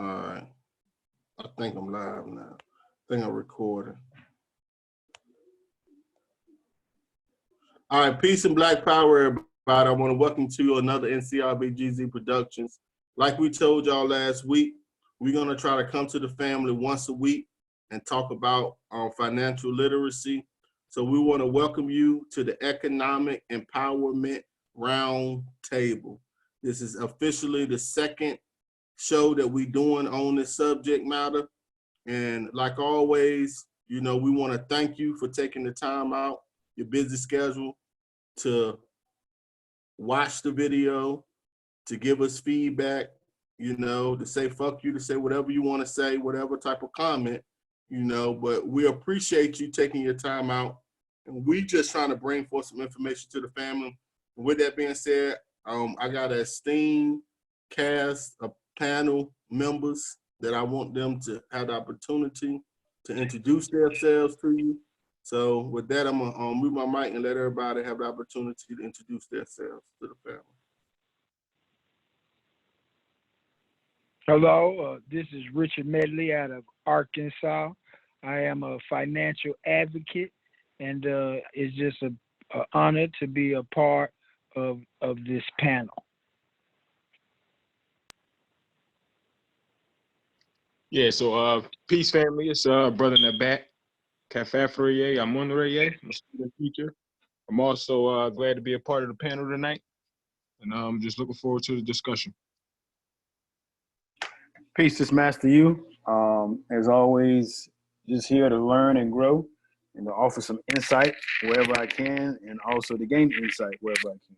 All right. I think I'm live now. I think I'm recording. All right, peace and black power, everybody. I want to welcome to another NCRBGZ Productions. Like we told y'all last week, we're going to try to come to the family once a week and talk about financial literacy. So we want to welcome you to the Economic Empowerment Roundtable. This is officially the second show that we're doing on this subject matter. And like always, you know, we want to thank you for taking the time out, your busy schedule, to watch the video, to give us feedback, you know, to say fuck you, to say whatever you want to say, whatever type of comment, you know, but we appreciate you taking your time out. And we just trying to bring forth some information to the family. And with that being said, I got an esteemed cast of panel members that I want them to have the opportunity to introduce themselves to you. So with that, I'm gonna mute my mic and let everybody have the opportunity to introduce themselves to the family. Hello, this is Richard Medley out of Arkansas. I am a financial advocate, and it's just an honor to be a part of this panel. Yeah, so peace family, it's brother in the back, Cafafriye, I'm Montuhotep, I'm a student teacher. I'm also glad to be a part of the panel tonight, and I'm just looking forward to the discussion. Peace to Master You. As always, just here to learn and grow and to offer some insight wherever I can, and also to gain insight wherever I can.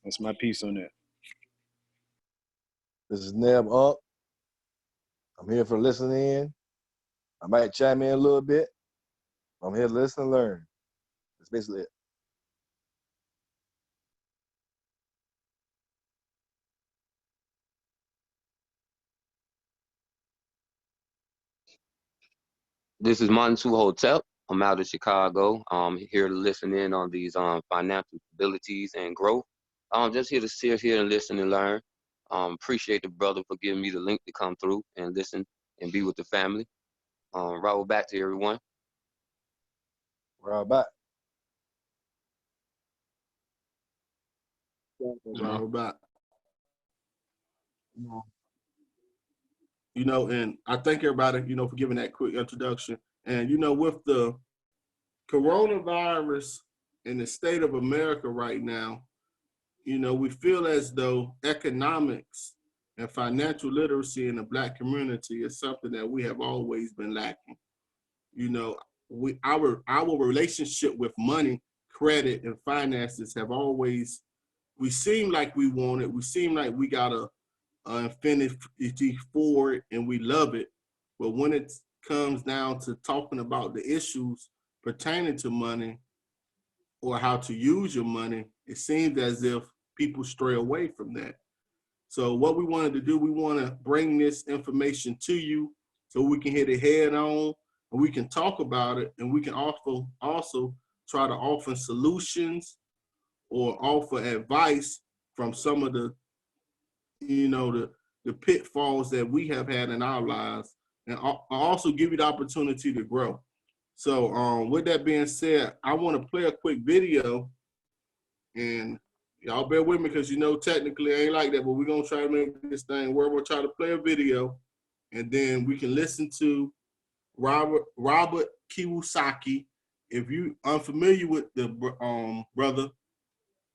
That's my piece on that. This is Neb Up. I'm here for listening in. I might chime in a little bit. I'm here to listen and learn. That's basically it. This is Montuhotep. I'm out of Chicago. I'm here to listen in on these financial abilities and growth. I'm just here to sit here and listen and learn. Appreciate the brother for giving me the link to come through and listen and be with the family. Right back to everyone. Right back. Right back. You know, and I thank everybody, you know, for giving that quick introduction. And, you know, with the coronavirus in the state of America right now, you know, we feel as though economics and financial literacy in the Black community is something that we have always been lacking. You know, our relationship with money, credit, and finances have always, we seem like we want it. We seem like we got a infinity for it and we love it. But when it comes down to talking about the issues pertaining to money or how to use your money, it seems as if people stray away from that. So what we wanted to do, we want to bring this information to you so we can hit it head on and we can talk about it, and we can also try to offer solutions or offer advice from some of the, you know, the pitfalls that we have had in our lives, and I'll also give you the opportunity to grow. So with that being said, I want to play a quick video, and y'all bear with me because, you know, technically I ain't like that, but we're going to try to make this thing work. We'll try to play a video, and then we can listen to Robert Kiyosaki. If you unfamiliar with the brother,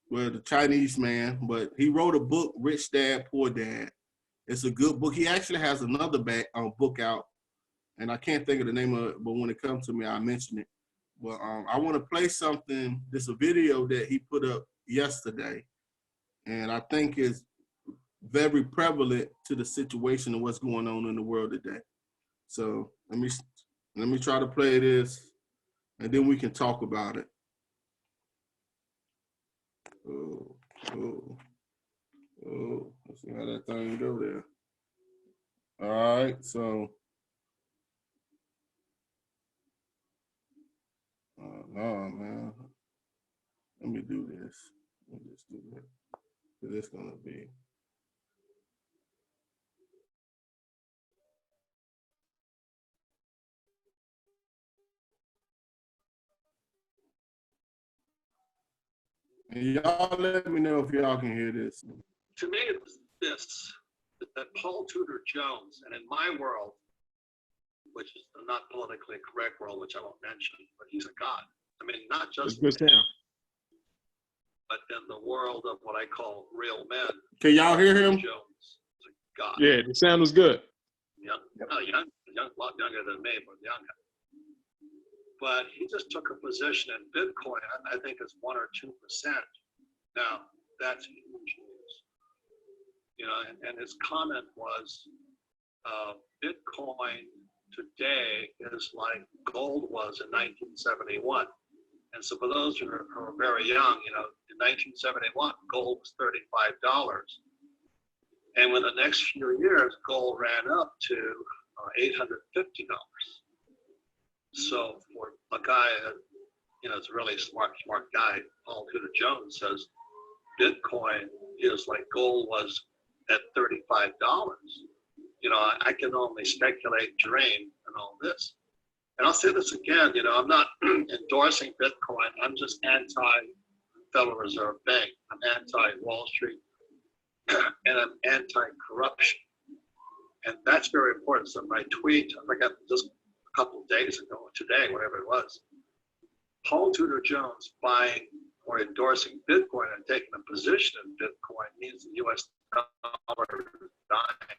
well, the Chinese man, but he wrote a book, Rich Dad, Poor Dad. It's a good book. He actually has another book out, and I can't think of the name of it, but when it comes to me, I'll mention it. But I want to play something. This is a video that he put up yesterday, and I think is very prevalent to the situation of what's going on in the world today. So let me try to play this, and then we can talk about it. Let's see how that thing go there. All right, so no, man. Let me do this. Let me just do that. It's gonna be And y'all let me know if y'all can hear this. To me, it's this, that Paul Tudor Jones, and in my world, which is the not politically correct world, which I won't mention, but he's a god. I mean, not It's just, good sound. but in the world of what I call real men. Can y'all hear him? Jones is a god. Yeah, the sound was good. Young, a lot younger than me, but younger. But he just took a position in Bitcoin, I think it's 1 or 2%. Now, that's huge news. You know, and his comment was, Bitcoin today is like gold was in 1971. And so for those who are very young, you know, in 1971, gold was $35. And in the next few years, gold ran up to $850. So for a guy that, you know, is a really smart guy, Paul Tudor Jones says, Bitcoin is like gold was at $35. You know, I can only speculate, dream, and all this. And I'll say this again, you know, I'm not endorsing Bitcoin. I'm just anti-Federal Reserve Bank. I'm anti-Wall Street, and I'm anti-corruption. And that's very important. So my tweet, I forgot just a couple of days ago, or today, whatever it was, Paul Tudor Jones buying or endorsing Bitcoin and taking a position in Bitcoin means the US dollar is dying.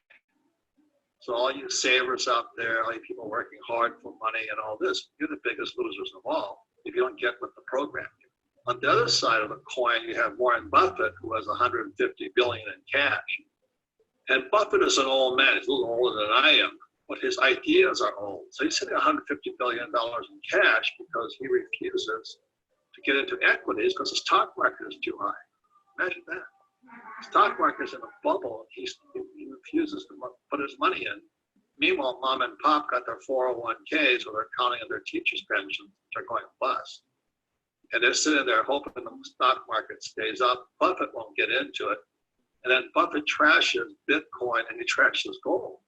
So all you savers out there, all you people working hard for money and all this, you're the biggest losers of all if you don't get with the program. On the other side of the coin, you have Warren Buffett, who has 150 billion in cash. And Buffett is an old man, he's a little older than I am, but his ideas are old. So he's sitting $150 billion in cash because he refuses to get into equities because the stock market is too high. Imagine that. The stock market is in a bubble. He refuses to put his money in. Meanwhile, mom and pop got their 401ks, or they're counting on their teachers' pensions, which are going bust. And they're sitting there hoping the stock market stays up. Buffett won't get into it. And then Buffett trashes Bitcoin and he trashes gold.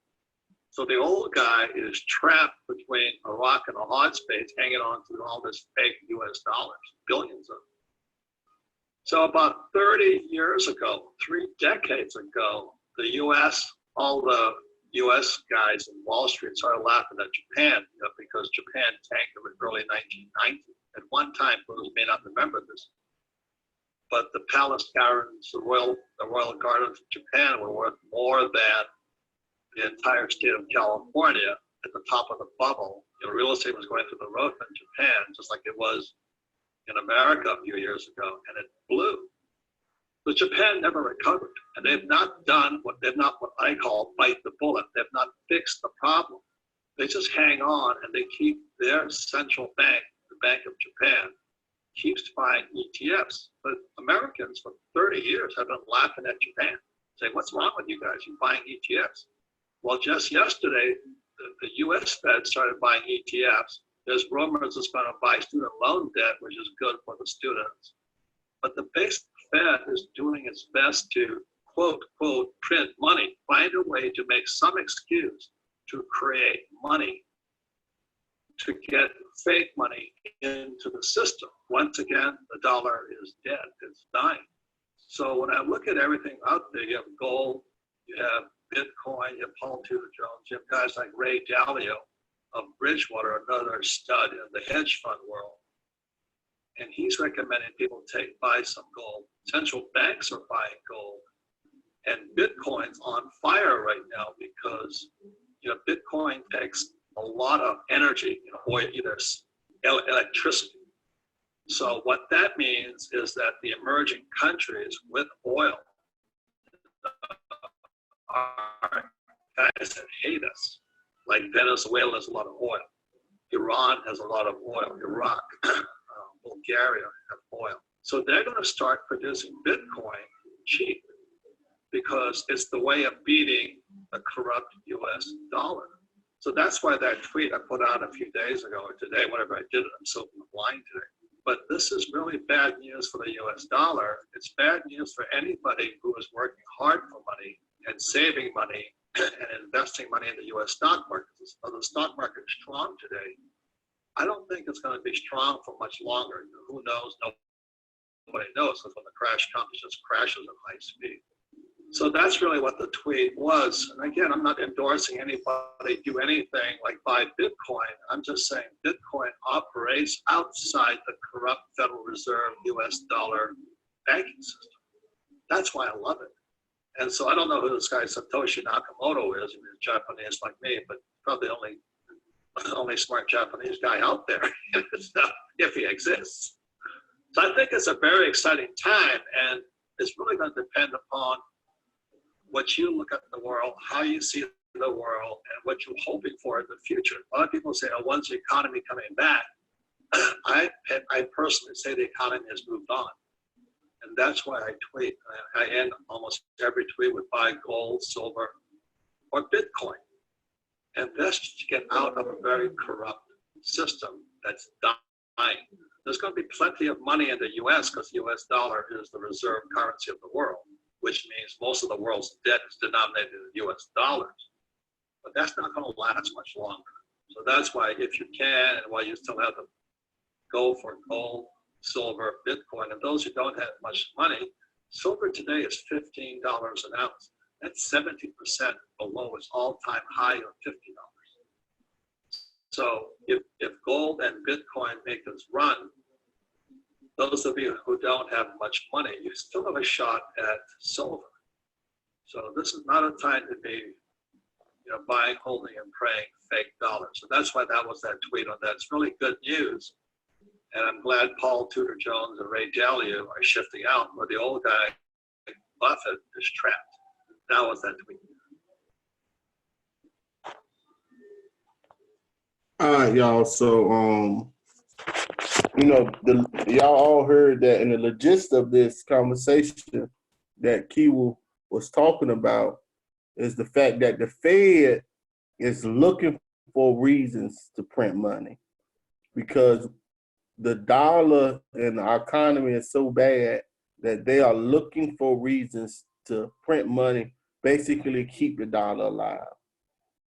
So the old guy is trapped between a rock and a hard space, hanging on to all this fake US dollars, billions of them. So about 30 years ago, 3 decades ago, the US, all the US guys in Wall Street started laughing at Japan, you know, because Japan tanked in the early 1990s. At one time, those may not remember this, but the palace gardens, the royal gardens of Japan were worth more than the entire state of California at the top of the bubble. You know, real estate was going through the roof in Japan, just like it was in America a few years ago, and it blew. But Japan never recovered, and they've not done what I call bite the bullet. They've not fixed the problem. They just hang on, and they keep their central bank, the Bank of Japan, keeps buying ETFs. But Americans for 30 years have been laughing at Japan, saying, "What's wrong with you guys? You're buying ETFs." Well, just yesterday, the US Fed started buying ETFs. There's rumors it's going to buy student loan debt, which is good for the students. But the basic Fed is doing its best to, quote, print money, find a way to make some excuse to create money, to get fake money into the system. Once again, the dollar is dead, it's dying. So when I look at everything out there, you have gold, you have Bitcoin, you have Paul Tudor Jones, you have guys like Ray Dalio of Bridgewater, another stud in the hedge fund world. And he's recommending people buy some gold. Central banks are buying gold. And Bitcoin's on fire right now because, you know, Bitcoin takes a lot of energy, you know, or either electricity. So what that means is that the emerging countries with oil are guys that hate us. Like Venezuela has a lot of oil. Iran has a lot of oil. Iraq, Bulgaria have oil. So they're going to start producing Bitcoin cheap because it's the way of beating the corrupt US dollar. So that's why that tweet I put out a few days ago or today, whatever I did, I'm so blind today. But this is really bad news for the US dollar. It's bad news for anybody who is working hard for money and saving money and investing money in the US stock market. The stock market is strong today. I don't think it's going to be strong for much longer. Who knows? nobody knows, because when the crash comes, it just crashes at high speed. So that's really what the tweet was. And again, I'm not endorsing anybody do anything like buy Bitcoin. I'm just saying Bitcoin operates outside the corrupt Federal Reserve US dollar banking system. That's why I love it. And so I don't know who this guy Satoshi Nakamoto is. He's Japanese like me, but probably the only smart Japanese guy out there, if he exists. So I think it's a very exciting time, and it's really going to depend upon what you look at the world, how you see the world, and what you're hoping for in the future. A lot of people say, oh, when's the economy coming back? I personally say the economy has moved on. And that's why I tweet. I end almost every tweet with buy gold, silver, or Bitcoin. Invest to get out of a very corrupt system that's dying. There's going to be plenty of money in the US because the US dollar is the reserve currency of the world, which means most of the world's debt is denominated in US dollars. But that's not going to last much longer. So that's why if you can, and why you still have to go for gold, silver, Bitcoin, and those who don't have much money, silver today is $15 an ounce. That's 70% below its all-time high of $50. So if gold and Bitcoin make this run, those of you who don't have much money, you still have a shot at silver. So this is not a time to be, buying, holding, and praying fake dollars. So that's why that was that tweet on that. It's really good news. And I'm glad Paul Tudor Jones and Ray Dalio are shifting out, where the old guy, Buffett, is trapped. That was that tweet. All right, y'all. So, y'all all heard that, and the gist of this conversation that Kiwu was talking about is the fact that the Fed is looking for reasons to print money, because the dollar and our economy is so bad that they are looking for reasons to print money, basically keep the dollar alive.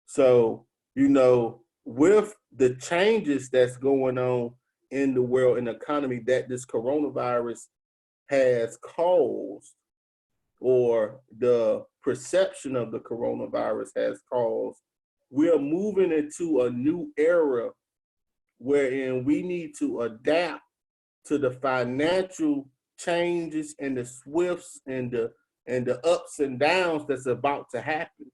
So, with the changes that's going on in the world and the economy that this coronavirus has caused, or the perception of the coronavirus has caused, we are moving into a new era wherein we need to adapt to the financial changes and the swifts and the ups and downs that's about to happen.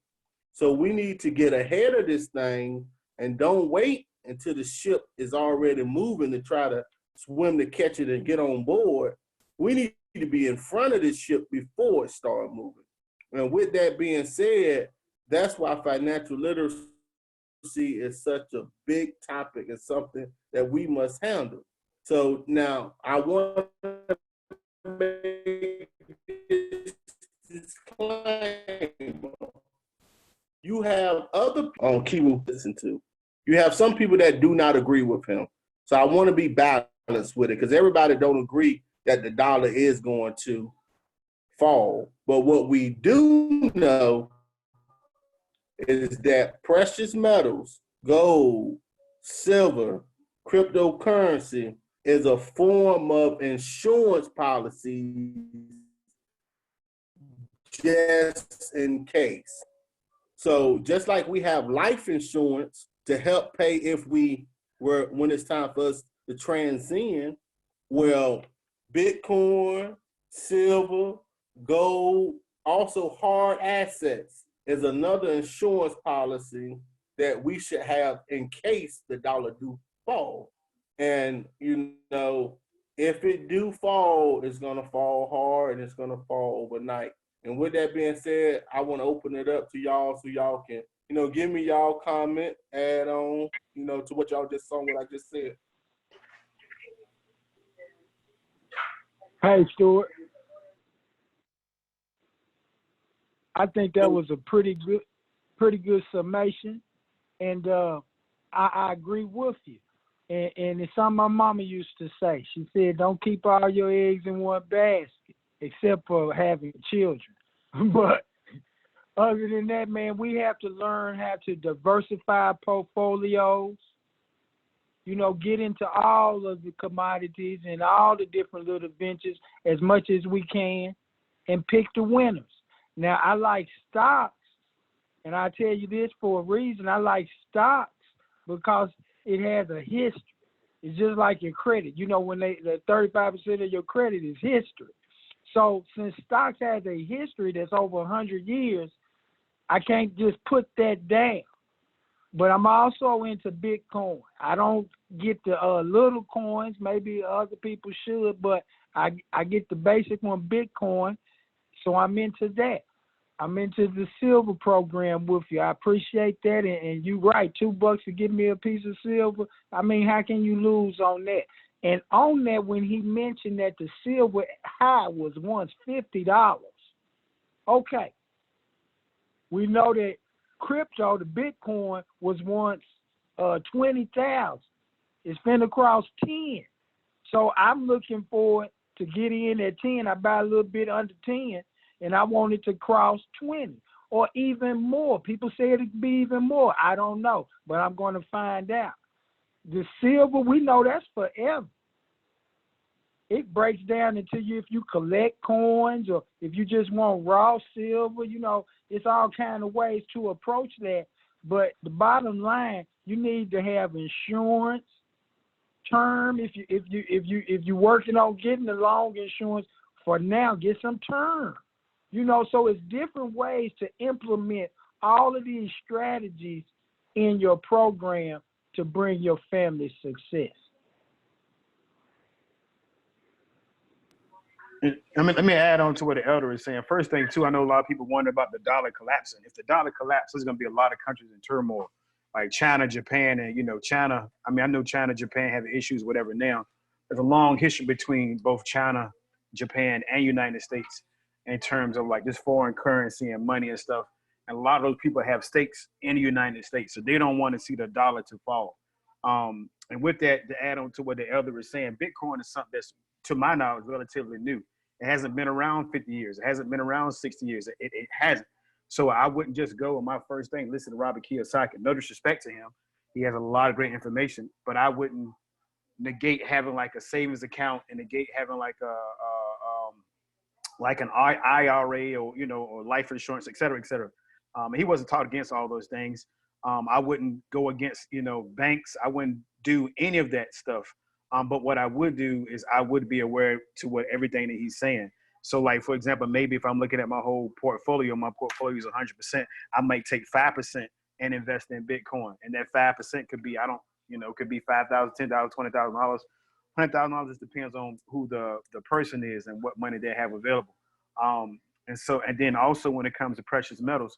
So we need to get ahead of this thing and don't wait until the ship is already moving to try to swim to catch it and get on board. We need to be in front of this ship before it starts moving. And with that being said, that's why financial literacy is such a big topic and something that we must handle. So now I want to make this disclaimer. You have other on Kiwu to listen to. You have some people that do not agree with him. So I want to be balanced with it, because everybody don't agree that the dollar is going to fall. But what we do know is that precious metals, gold, silver, cryptocurrency is a form of insurance policy just in case. So just like we have life insurance to help pay if when it's time for us to transcend, well, Bitcoin, silver, gold, also hard assets is another insurance policy that we should have in case the dollar do fall. And, if it do fall, it's going to fall hard and it's going to fall overnight. And with that being said, I want to open it up to y'all so y'all can, give me y'all comment, add on, to what y'all just saw, what I just said. Hey, Stuart. I think that was a pretty good summation, and I agree with you. And it's something my mama used to say. She said, "Don't keep all your eggs in one basket, except for having children." But other than that, man, we have to learn how to diversify portfolios. get into all of the commodities and all the different little ventures as much as we can and pick the winners. Now, I like stocks, and I tell you this for a reason. I like stocks because it has a history. It's just like your credit. When the 35% of your credit is history. So since stocks has a history that's over 100 years, I can't just put that down. But I'm also into Bitcoin. I don't get the little coins. Maybe other people should, but I get the basic one, Bitcoin. So I'm into that. I'm into the silver program with you. I appreciate that. And you're right, $2 to give me a piece of silver. I mean, how can you lose on that? And on that, when he mentioned that the silver high was once $50, okay. We know that crypto, the Bitcoin, was once 20,000. It's finna cross 10. So I'm looking forward to get in at 10. I buy a little bit under 10, and I want it to cross 20 or even more. People say it could be even more. I don't know, but I'm going to find out. The silver, we know that's forever. It breaks down into you if you collect coins or if you just want raw silver. It's all kind of ways to approach that. But the bottom line, you need to have insurance, term. If you're working on getting the long insurance, for now, get some term. So it's different ways to implement all of these strategies in your program to bring your family success. Let me add on to what the elder is saying. First thing, too, I know a lot of people wonder about the dollar collapsing. If the dollar collapses, there's going to be a lot of countries in turmoil, like China, Japan, and, China. I mean, I know China, Japan have issues, whatever now. There's a long history between both China, Japan, and United States in terms of, like, this foreign currency and money and stuff. And a lot of those people have stakes in the United States, so they don't want to see the dollar to fall. And with that, to add on to what the elder is saying, Bitcoin is something that's, to my knowledge, relatively new. It hasn't been around 50 years. It hasn't been around 60 years. It hasn't. So I wouldn't just go with my first thing, listen to Robert Kiyosaki. No disrespect to him. He has a lot of great information, but I wouldn't negate having like a savings account and negate having like an IRA or, or life insurance, et cetera, et cetera. He wasn't taught against all those things. I wouldn't go against, banks. I wouldn't do any of that stuff. But what I would do is I would be aware to what everything that he's saying. So, like, for example, maybe if I'm looking at my whole portfolio is 100%, I might take 5% and invest in Bitcoin. And that 5% could be, could be $5,000, $10,000, $20,000. $100,000 just depends on who the person is and what money they have available. And then also when it comes to precious metals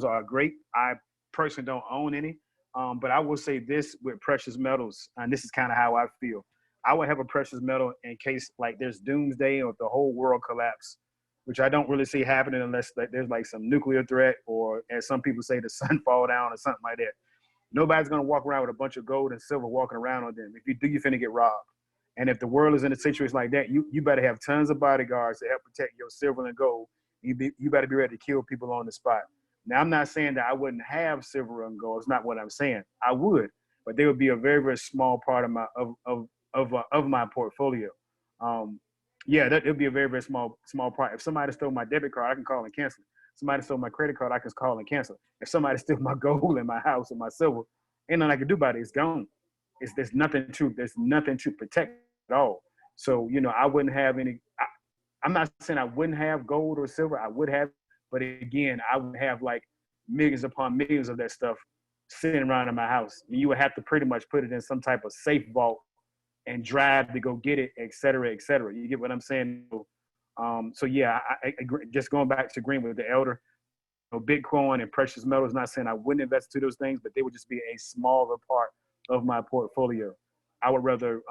are great. I personally don't own any. But I will say this with precious metals, and this is kind of how I feel. I would have a precious metal in case like there's doomsday or the whole world collapse, which I don't really see happening unless like, there's like some nuclear threat or, as some people say, the sun fall down or something like that. Nobody's going to walk around with a bunch of gold and silver walking around on them. If you do, you're finna get robbed. And if the world is in a situation like that, you better have tons of bodyguards to help protect your silver and gold. You better be ready to kill people on the spot. Now, I'm not saying that I wouldn't have silver and gold. It's not what I'm saying. I would, but they would be a very, very small part of my portfolio. That would be a very, very small part. If somebody stole my debit card, I can call and cancel it. Somebody stole my credit card, I can call and cancel it. If somebody stole my gold in my house or my silver, ain't nothing I can do about it. It's gone. There's nothing to protect at all. So, I wouldn't have any. I'm not saying I wouldn't have gold or silver. I would have. But again, I would have like millions upon millions of that stuff sitting around in my house. You would have to pretty much put it in some type of safe vault and drive to go get it, et cetera, et cetera. You get what I'm saying? So yeah, I agree. Just going back to agreeing with the elder, Bitcoin and precious metals, not saying I wouldn't invest into those things, but they would just be a smaller part of my portfolio. I would rather,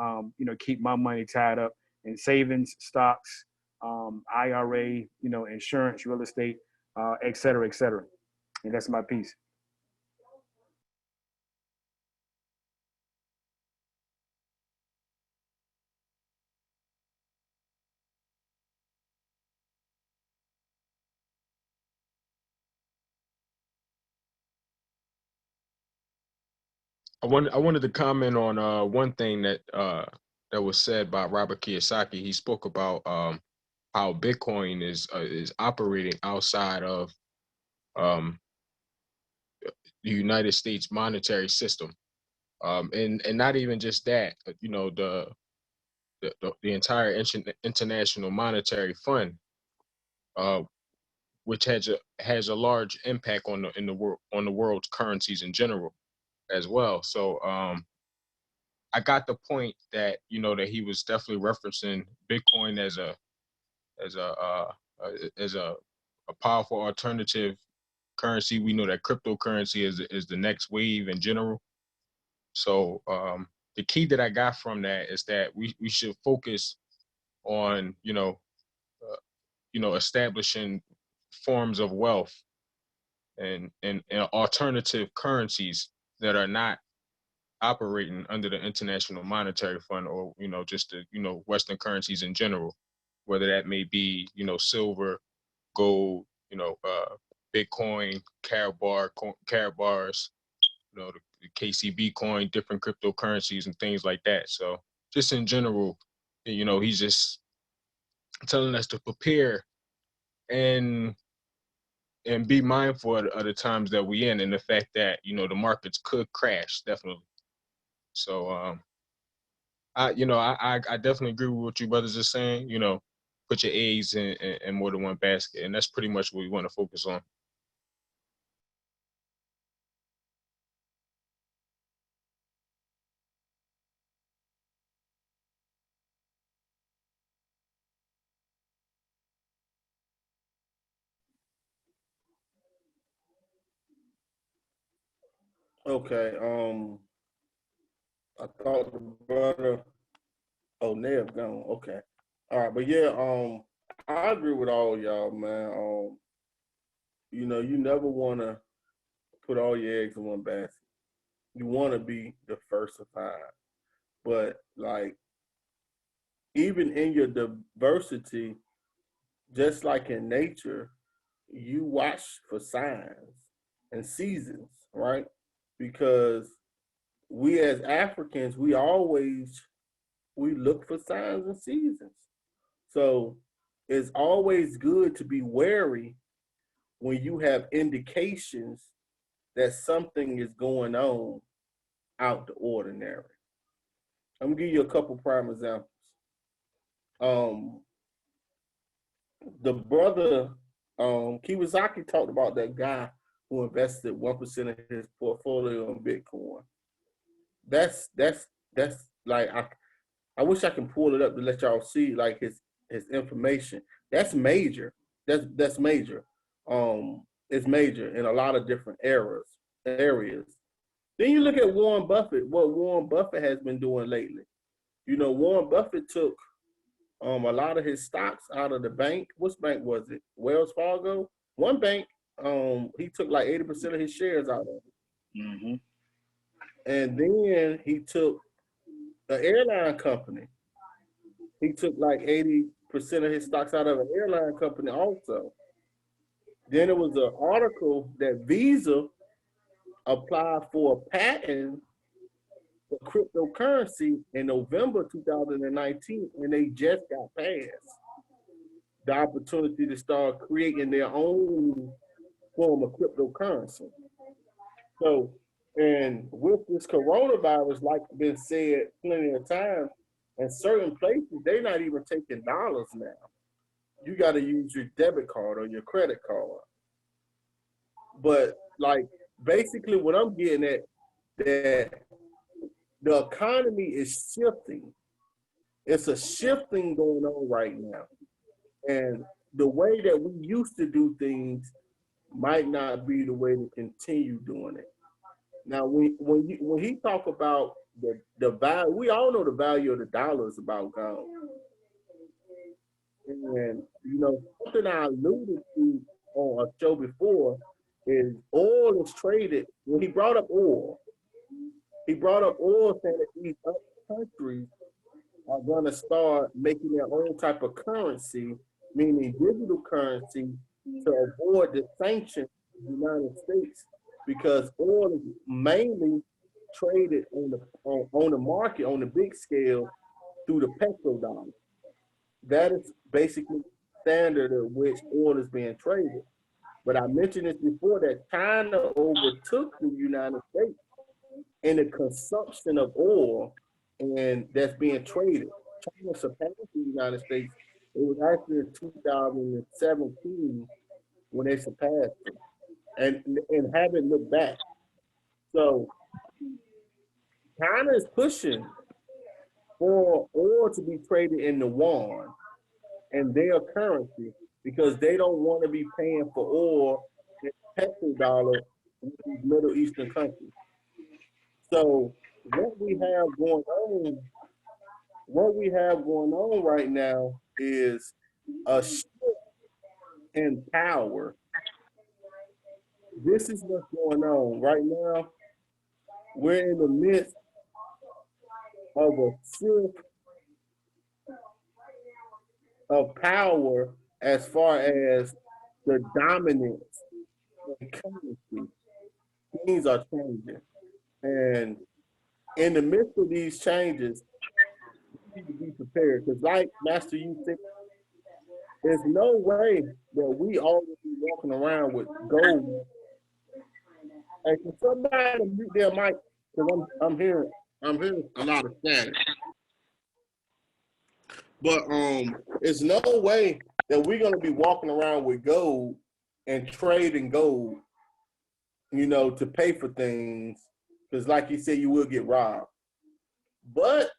keep my money tied up in savings, stocks, IRA, insurance, real estate, et cetera, et cetera. And that's my piece. I wanted to comment on one thing that was said by Robert Kiyosaki. He spoke about how Bitcoin is operating outside of um, the United States monetary system, and not even just that. You know, the entire International Monetary Fund, uh, which has a large impact on the world, on the world's currencies in general as well. So I got the point that, you know, that he was definitely referencing Bitcoin as a uh, as a powerful alternative currency. We know that cryptocurrency is the next wave in general. So the key that I got from that is that we should focus on, establishing forms of wealth and alternative currencies that are not operating under the International Monetary Fund, or, you know, just the, you know, Western currencies in general, whether that may be, you know, silver, gold, you know, Bitcoin, carat bars, you know, the KCB coin, different cryptocurrencies and things like that. So just in general, you know, he's just telling us to prepare and be mindful of the times that we in, and the fact that, you know, the markets could crash, definitely. So I definitely agree with what you brothers are saying. You know, put your eggs in more than one basket, and that's pretty much what we want to focus on. Okay. I thought the brother. Oh, Nev gone. Okay. All right, but yeah. I agree with all y'all, man. You know, you never want to put all your eggs in one basket. You want to be diversified, but like even in your diversity, just like in nature, you watch for signs and seasons, right? Because we as Africans, we look for signs and seasons. So it's always good to be wary when you have indications that something is going on out the ordinary. I'm gonna give you a couple prime examples. Um, the brother Kiyosaki talked about that guy who invested 1% of his portfolio in Bitcoin. That's like I wish I can pull it up to let y'all see like his information. That's major. That's major. It's major in a lot of different areas. Then you look at Warren Buffett, what Warren Buffett has been doing lately. You know, Warren Buffett took a lot of his stocks out of the bank. Which bank was it? Wells Fargo. One bank, he took like 80% of his shares out of it. Mm-hmm. And then he took the airline company. He took like 80% of his stocks out of an airline company also. Then there was an article that Visa applied for a patent for cryptocurrency in November 2019, and they just got passed the opportunity to start creating their own form of cryptocurrency. So, and with this coronavirus, like been said plenty of times, in certain places, they're not even taking dollars now. You got to use your debit card or your credit card. But like basically what I'm getting at, that the economy is shifting. It's a shifting going on right now. And the way that we used to do things might not be the way to continue doing it. Now, when he talk about the value, we all know the value of the dollar is about gone. And you know, something I alluded to on a show before is oil is traded. When he brought up oil saying that these other countries are going to start making their own type of currency, meaning digital currency, to avoid the sanctions of the United States, because oil is mainly traded on the market on the big scale through the petrodollar. That is basically standard of which oil is being traded. But I mentioned this before that China overtook the United States in the consumption of oil, and that's being traded. China surpassed the United States. It was actually in 2017 when they surpassed it, and haven't looked back. So China is pushing for oil to be traded in the yuan and their currency because they don't want to be paying for oil in petrodollar in these Middle Eastern countries. So what we have going on right now is a shift in power. This is what's going on right now. We're in the midst of a shift of power as far as the dominance in currency. Things are changing. And in the midst of these changes, we need to be prepared. Because like Master you said, there's no way that we all will be walking around with gold. And can somebody mute their mic? Because I'm hearing a lot of static. But there's no way that we're gonna be walking around with gold and trading gold, to pay for things. Because like you said, you will get robbed. But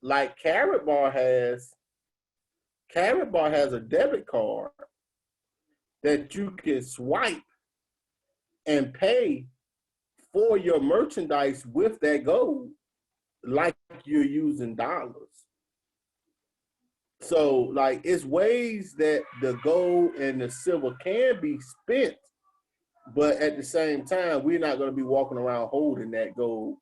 like Carrot Bar has a debit card that you can swipe and pay for your merchandise with that gold, like you're using dollars. So, like, it's ways that the gold and the silver can be spent, but at the same time, we're not going to be walking around holding that gold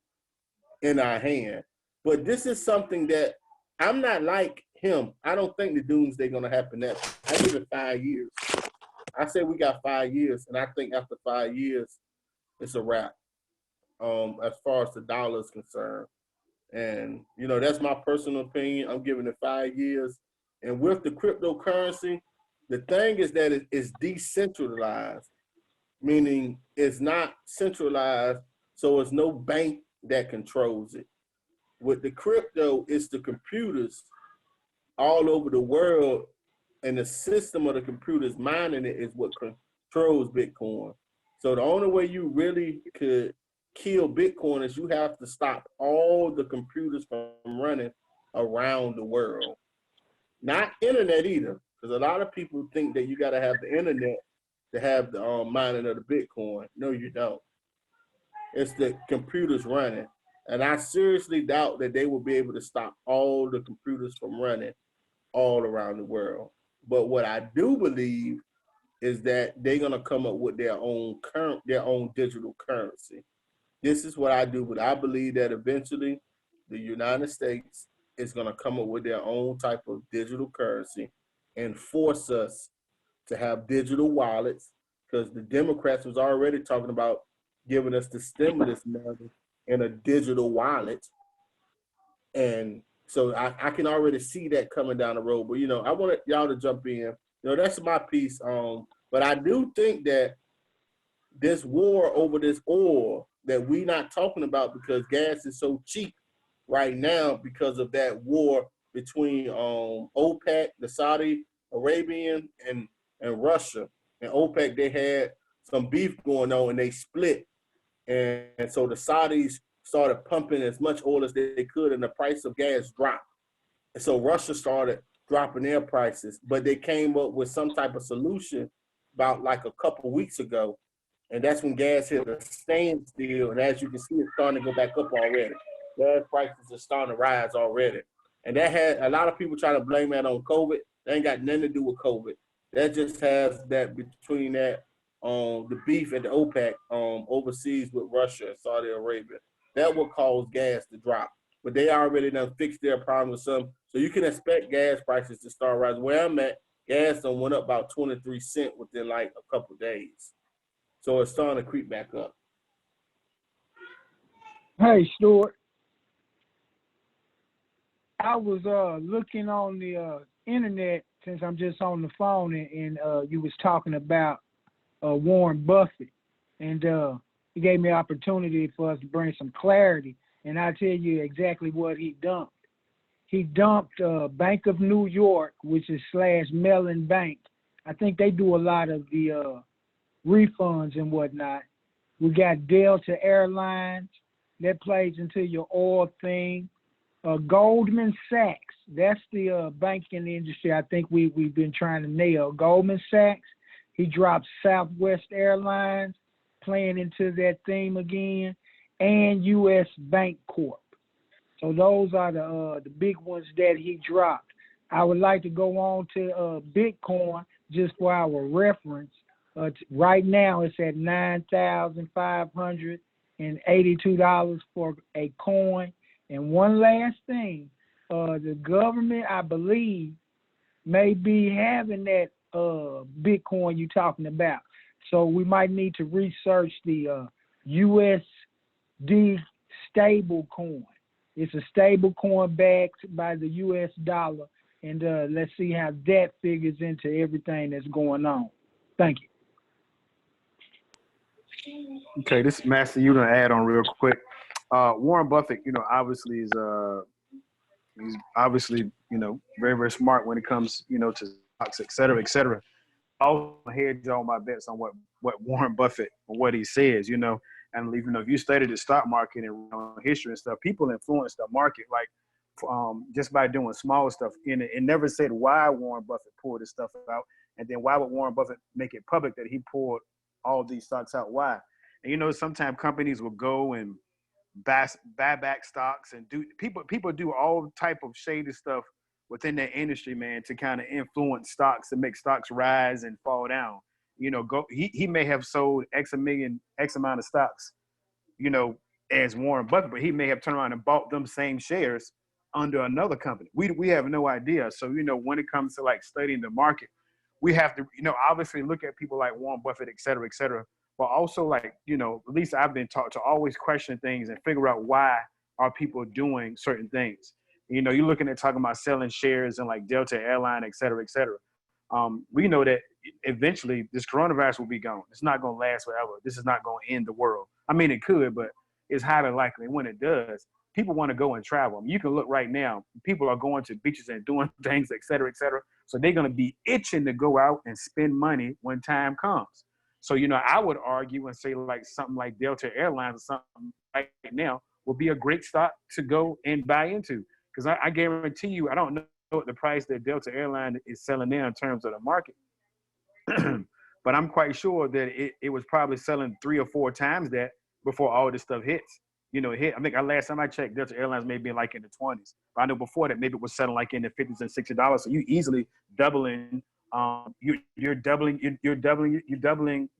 in our hand. But this is something that I'm not like him. I don't think the doomsday going to happen that. I give it 5 years. I say we got 5 years, and I think after 5 years, it's a wrap. As far as the dollar is concerned, and that's my personal opinion. I'm giving it 5 years, and with the cryptocurrency, the thing is that it's decentralized, meaning it's not centralized, so it's no bank that controls it. With the crypto, it's the computers all over the world, and the system of the computers mining it is what controls Bitcoin. So the only way you really could kill Bitcoin is you have to stop all the computers from running around the world. Not internet either, because a lot of people think that you got to have the internet to have the mining of the Bitcoin. No, you don't. It's the computers running. And I seriously doubt that they will be able to stop all the computers from running all around the world. But what I do believe is that they're going to come up with their own digital currency. This is what I do, but I believe that eventually the United States is going to come up with their own type of digital currency and force us to have digital wallets, because the Democrats was already talking about giving us the stimulus money in a digital wallet. And so I can already see that coming down the road. But, I want y'all to jump in. That's my piece. But I do think that this war over this oil that we not talking about, because gas is so cheap right now because of that war between OPEC, the Saudi Arabian, and Russia. And OPEC, they had some beef going on and they split. And so the Saudis started pumping as much oil as they could, and the price of gas dropped. And so Russia started dropping their prices, but they came up with some type of solution about like a couple weeks ago. And that's when gas hit a standstill. And as you can see, it's starting to go back up already. Gas prices are starting to rise already. And that had a lot of people trying to blame that on COVID. That ain't got nothing to do with COVID. That just has that between that the beef at the OPEC overseas with Russia and Saudi Arabia. That will cause gas to drop. But they already done fixed their problem with some. So you can expect gas prices to start rising. Where I'm at, gas done went up about 23 cents within like a couple of days. So it's starting to creep back up. Hey, Stuart. I was looking on the internet since I'm just on the phone, and you was talking about Warren Buffett, and it gave me opportunity for us to bring some clarity. And I tell you exactly what he dumped. He dumped Bank of New York, which is slash Mellon Bank. I think they do a lot of the refunds and whatnot. We got Delta Airlines that plays into your oil thing. Goldman Sachs, that's the banking industry I think we've been trying to nail. Goldman Sachs, he dropped Southwest Airlines, playing into that theme again, and U.S. Bank Corp. So those are the big ones that he dropped. I would like to go on to Bitcoin just for our reference. Right now it's at $9,582 for a coin. And one last thing, the government, I believe, may be having that Bitcoin you're talking about. So we might need to research the USD stable coin. It's a stable coin backed by the US dollar. And let's see how that figures into everything that's going on. Thank you. Okay, this is Master, you gonna add on real quick. Warren Buffett, obviously is he's obviously, very, very smart when it comes, to stocks, et cetera, et cetera. I'll hedge all my bets on what Warren Buffett, what he says, and if you study the stock market and history and stuff, people influence the market like just by doing small stuff. And it never said why Warren Buffett pulled this stuff out, and then why would Warren Buffett make it public that he pulled all these stocks out? Why? And sometimes companies will go and buy back stocks and people do all type of shady stuff within that industry, man, to kind of influence stocks and make stocks rise and fall down. He may have sold X amount of stocks, as Warren Buffett, but he may have turned around and bought them same shares under another company. We have no idea. So, when it comes to like studying the market, we have to, obviously look at people like Warren Buffett, et cetera, but also like, at least I've been taught to always question things and figure out why are people doing certain things. You're looking at talking about selling shares in like Delta Airline, et cetera, et cetera. We know that eventually this coronavirus will be gone. It's not going to last forever. This is not going to end the world. I mean, it could, but it's highly likely when it does, people want to go and travel. I mean, you can look right now, people are going to beaches and doing things, et cetera, et cetera. So they're going to be itching to go out and spend money when time comes. So, I would argue and say like something like Delta Airlines or something right now will be a great stock to go and buy into. Because I guarantee you, I don't know what the price that Delta Airline is selling now in terms of the market. But I'm quite sure that it was probably selling 3 or 4 times that before all this stuff hits. It hit. I think last time I checked, Delta Airlines may be like in the 20s. But I know before that maybe it was selling like in the 50s and $60. So you easily doubling. You're doubling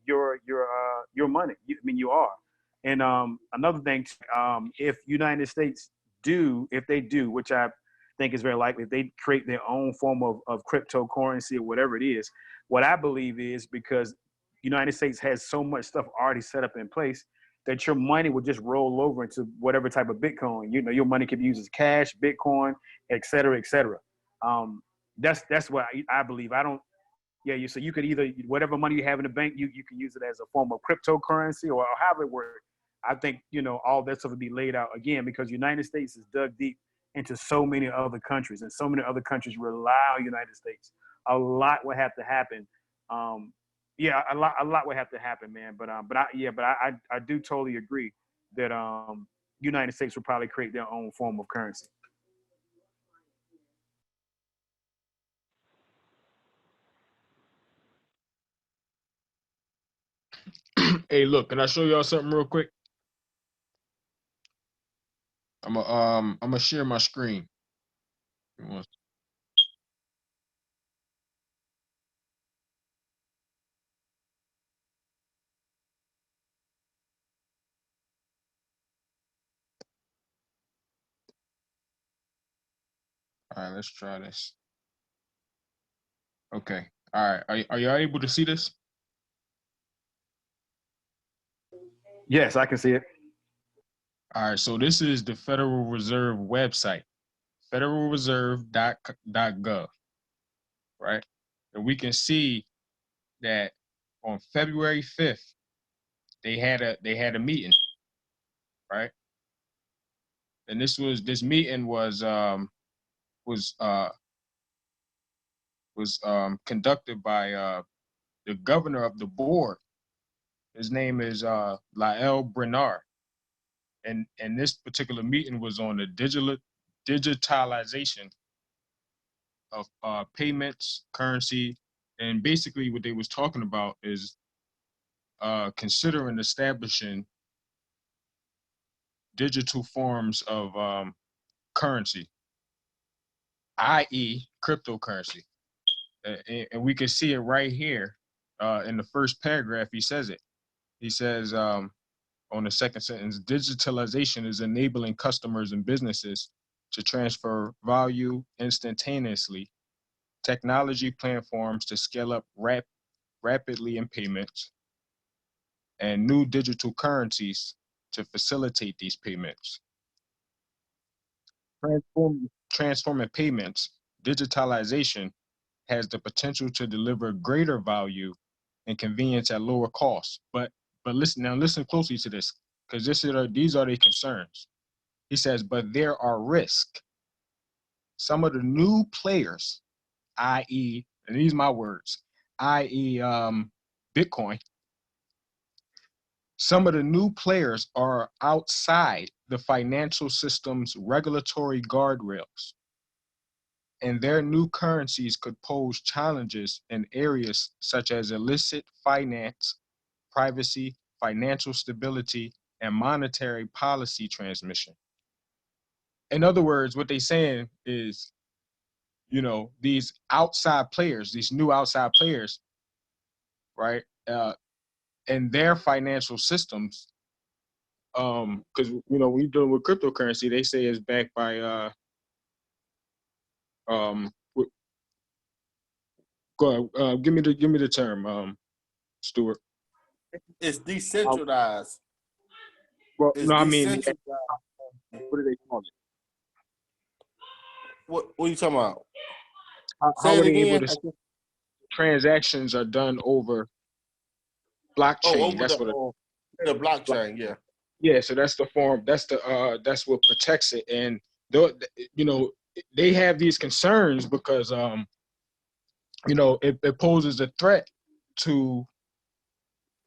your money. You are. And another thing, if United States if they do, which I think is very likely, if they create their own form of cryptocurrency or whatever it is, what I believe is because the United States has so much stuff already set up in place that your money will just roll over into whatever type of Bitcoin. Your money can be used as cash, Bitcoin, et cetera, et cetera. That's what I believe. So you could either, whatever money you have in the bank, you can use it as a form of cryptocurrency or however it works. I think, all that stuff would be laid out again because the United States is dug deep into so many other countries and so many other countries rely on the United States. A lot would have to happen. A lot would have to happen, man. But I do totally agree that United States will probably create their own form of currency. Hey, look, can I show y'all something real quick? I'm gonna share my screen. All right, let's try this. Okay. All right. Are y'all able to see this? Yes, I can see it. All right, so this is the Federal Reserve website, federalreserve.gov, right? And we can see that on February 5th, they had a meeting, right? And this meeting was conducted by the governor of the board. His name is Lael Brenard, and this particular meeting was on the digitalization of payments, currency, and basically what they was talking about is considering establishing digital forms of currency, i.e., cryptocurrency. And we can see it right here in the first paragraph. He says it. He says on the second sentence, digitalization is enabling customers and businesses to transfer value instantaneously. Technology platforms to scale up rapidly in payments, and new digital currencies to facilitate these payments. Transforming payments, digitalization has the potential to deliver greater value and convenience at lower costs. But listen closely to this, because these are the concerns. He says, but there are risks. Some of the new players, i.e., and these are my words, i.e., Bitcoin. Some of the new players are outside the financial system's regulatory guardrails, and their new currencies could pose challenges in areas such as illicit finance, privacy, financial stability, and monetary policy transmission. In other words, what they're saying is, these outside players, these new outside players, right, and their financial systems, because when you're dealing with cryptocurrency, they say it's backed by go ahead, give me the term, Stuart. It's decentralized. Well, It's no, I mean, decentralized. what do they call it? What are you talking about? How Say are it they able again. to transactions are done over blockchain? Over That's what the blockchain, yeah. Yeah, so that's the form. That's what protects it, and they have these concerns because it poses a threat to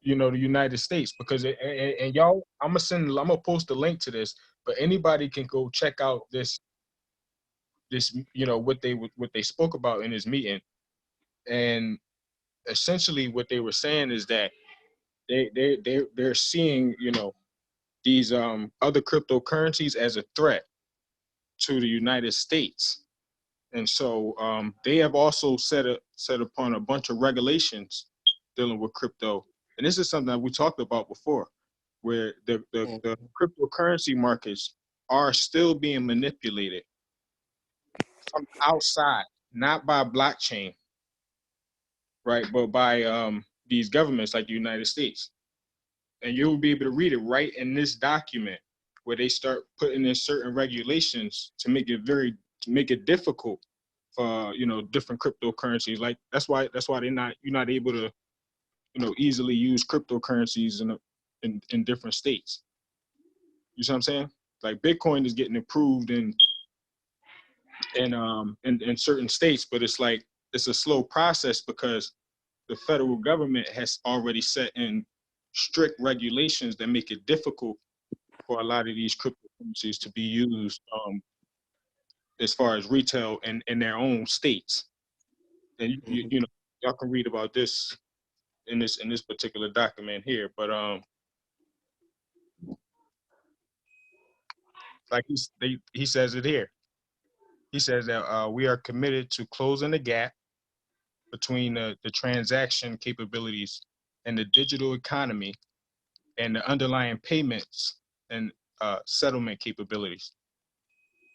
the United States, because and y'all, I'm gonna post a link to this, but anybody can go check out this what they spoke about in this meeting. And essentially what they were saying is that they're seeing these other cryptocurrencies as a threat to the United States. And so they have also set upon a bunch of regulations dealing with crypto. And this is something that we talked about before, where the cryptocurrency markets are still being manipulated from outside, not by blockchain, right, but by these governments like the United States. And you'll be able to read it right in this document, where they start putting in certain regulations to make it difficult for different cryptocurrencies. Like that's why you're not able to easily use cryptocurrencies in different states. You see what I'm saying? Like Bitcoin is getting approved in certain states, but it's a slow process because the federal government has already set in strict regulations that make it difficult for a lot of these cryptocurrencies to be used as far as retail in their own states. And y'all can read about this in this particular document here. But like he says it here. He says that we are committed to closing the gap between the transaction capabilities and the digital economy and the underlying payments and settlement capabilities.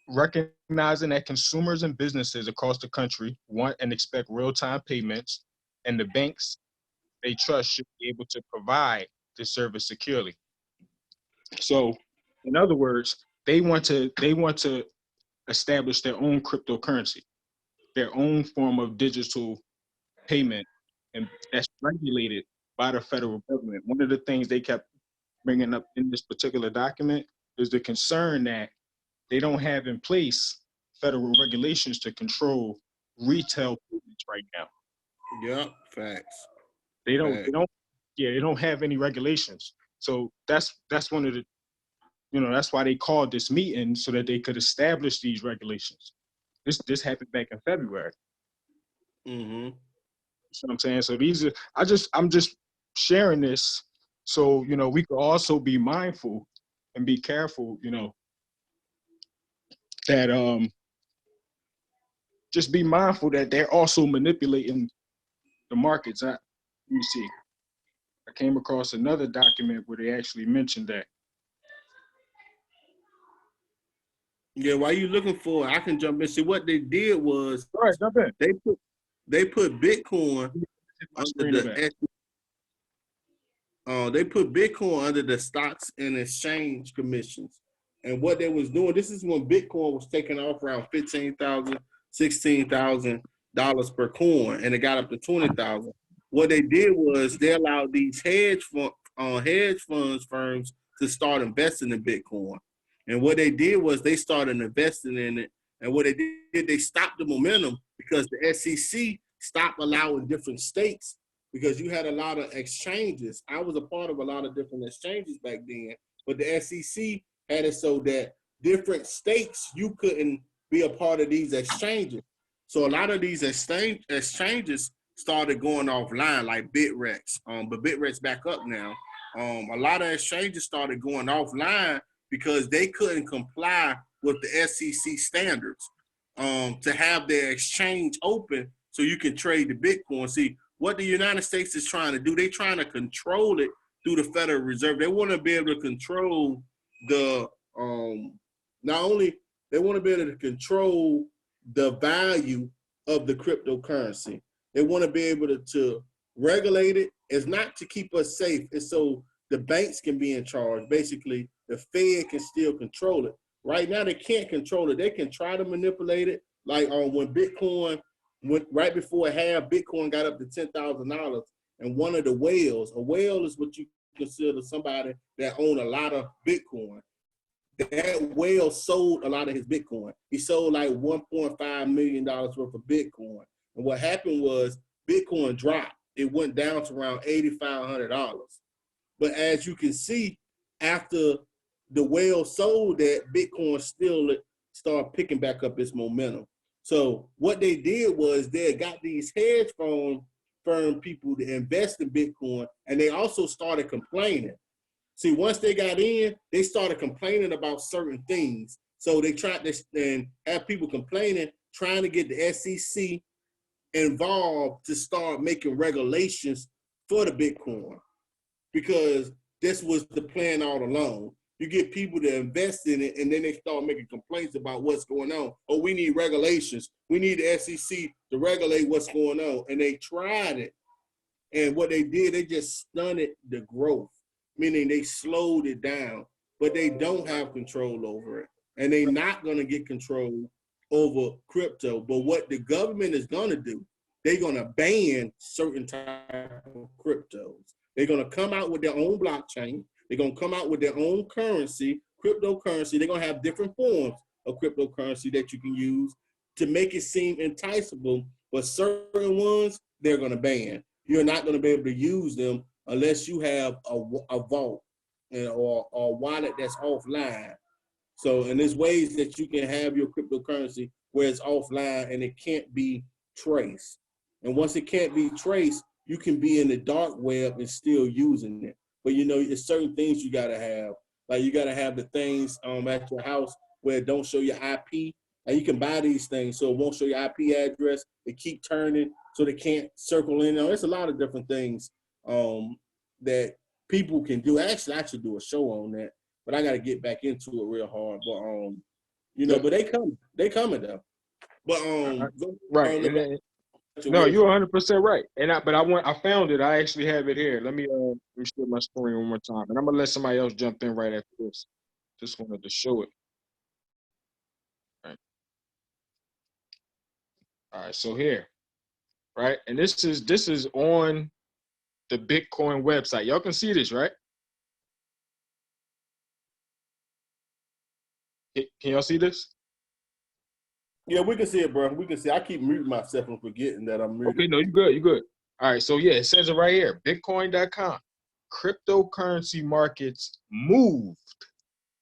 Recognizing that consumers and businesses across the country want and expect real-time payments, and the banks they trust should be able to provide this service securely. So In other words, they want to establish their own cryptocurrency, their own form of digital payment, and that's regulated by the federal government. One of the things they kept bringing up in this particular document is the concern that they don't have in place federal regulations to control retail payments right now. Yep, facts. They don't have any regulations. So that's one of the, that's why they called this meeting, so that they could establish these regulations. This happened back in February. Mm-hmm. You know what I'm saying? So I'm just sharing this so, we could also be mindful and be careful, that just be mindful that they're also manipulating the markets. Let me see. I came across another document where they actually mentioned that. Yeah, while you looking for it, I can jump in. See, what they did was All right, jump in. they put Bitcoin under they put Bitcoin under the Stocks and Exchange Commissions. And what they was doing, this is when Bitcoin was taking off around $15,000, $16,000 per coin, and it got up to 20,000. What they did was they allowed these hedge funds firms to start investing in Bitcoin. And what they did was they started investing in it. And what they did, they stopped the momentum because the SEC stopped allowing different states, because you had a lot of exchanges. I was a part of a lot of different exchanges back then, but the SEC had it so that different states, you couldn't be a part of these exchanges. So a lot of these exchanges started going offline, like Bitrex, but Bitrex back up now. A lot of exchanges started going offline because they couldn't comply with the SEC standards to have their exchange open so you can trade the Bitcoin. See, what the United States is trying to do, they're trying to control it through the Federal Reserve. They want to be able to control the, not only, they want to be able to control the value of the cryptocurrency. They want to be able to regulate it. It's not to keep us safe. It's so the banks can be in charge. Basically, the Fed can still control it. Right now, they can't control it. They can try to manipulate it. Like when Bitcoin, right before it had, Bitcoin got up to $10,000, and one of the whales, a whale is what you consider somebody that own a lot of Bitcoin. That whale sold a lot of his Bitcoin. He sold like $1.5 million worth of Bitcoin. And what happened was Bitcoin dropped. It went down to around $8,500. But as you can see, after the whale sold that, Bitcoin still started picking back up its momentum. So what they did was they got these hedge firm people to invest in Bitcoin, and they also started complaining. See, once they got in, they started complaining about certain things. So they tried to and have people complaining, trying to get the SEC involved to start making regulations for the Bitcoin, because this was the plan all along. You get people to invest in it, and then they start making complaints about what's going on. Oh, we need regulations. We need the SEC to regulate what's going on. And they tried it. And what they did, they just stunted the growth, meaning they slowed it down, but they don't have control over it. And they're not going to get control over crypto. But what the government is going to do, they're going to ban certain type of cryptos. They're going to come out with their own blockchain. They're going to come out with their own currency, cryptocurrency. They're going to have different forms of cryptocurrency that you can use to make it seem enticable. But certain ones, they're going to ban. You're not going to be able to use them unless you have a vault or a wallet that's offline. So, and there's ways that you can have your cryptocurrency where it's offline and it can't be traced. And once it can't be traced, you can be in the dark web and still using it. But it's certain things you gotta have. Like you gotta have the things at your house where it don't show your IP. And you can buy these things so it won't show your IP address. They keep turning so they can't circle in. There's a lot of different things that people can do. Actually, I should do a show on that, but I got to get back into it real hard. But but they coming though. But right. No, you're 100% right. And I found it. I actually have it here. Let me share my screen one more time, and I'm gonna let somebody else jump in right after this. Just wanted to show it. All right, so here, right? And this is on the Bitcoin website. Y'all can see this, right? Can y'all see this? Yeah, we can see it, bro. We can see. I keep muting myself and forgetting that I'm muted. Okay, no, you good, you good. All right, so yeah, it says it right here, Bitcoin.com. Cryptocurrency markets moved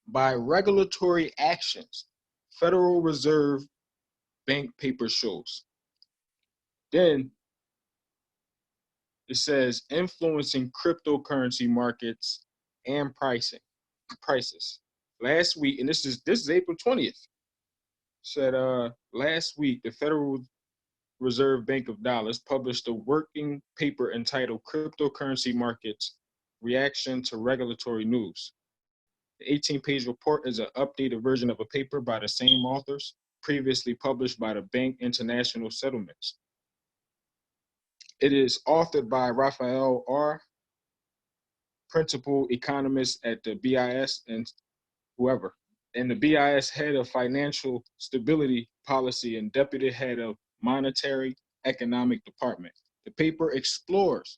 by regulatory actions. Federal Reserve Bank paper shows. Then it says influencing cryptocurrency markets and prices. Last week, and this is April 20th. Said last week the Federal Reserve Bank of Dollars published a working paper entitled Cryptocurrency Markets Reaction to Regulatory News. The 18-page report is an updated version of a paper by the same authors previously published by the Bank International Settlements. It is authored by Raphael R., principal economist at the BIS and whoever, and the BIS head of financial stability policy and deputy head of monetary economic department. The paper explores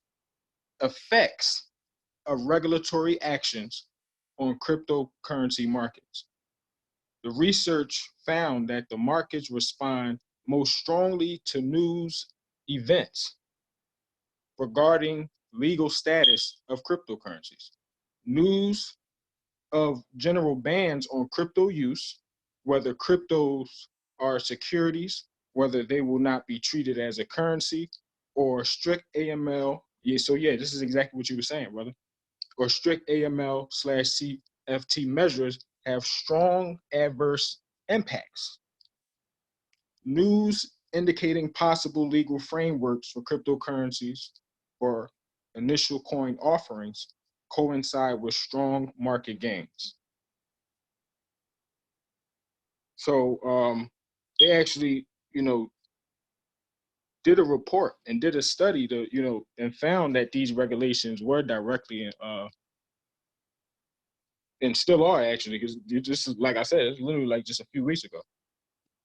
effects of regulatory actions on cryptocurrency markets. The research found that the markets respond most strongly to news events regarding legal status of cryptocurrencies. News of general bans on crypto use, whether cryptos are securities, whether they will not be treated as a currency, or strict AML. Yeah, so yeah, this is exactly what you were saying, brother. Or strict AML/CFT measures have strong adverse impacts. News indicating possible legal frameworks for cryptocurrencies or initial coin offerings coincide with strong market gains. So they actually, did a report and did a study to, and found that these regulations were directly and still are actually, because this is, like I said, it's literally like just a few weeks ago,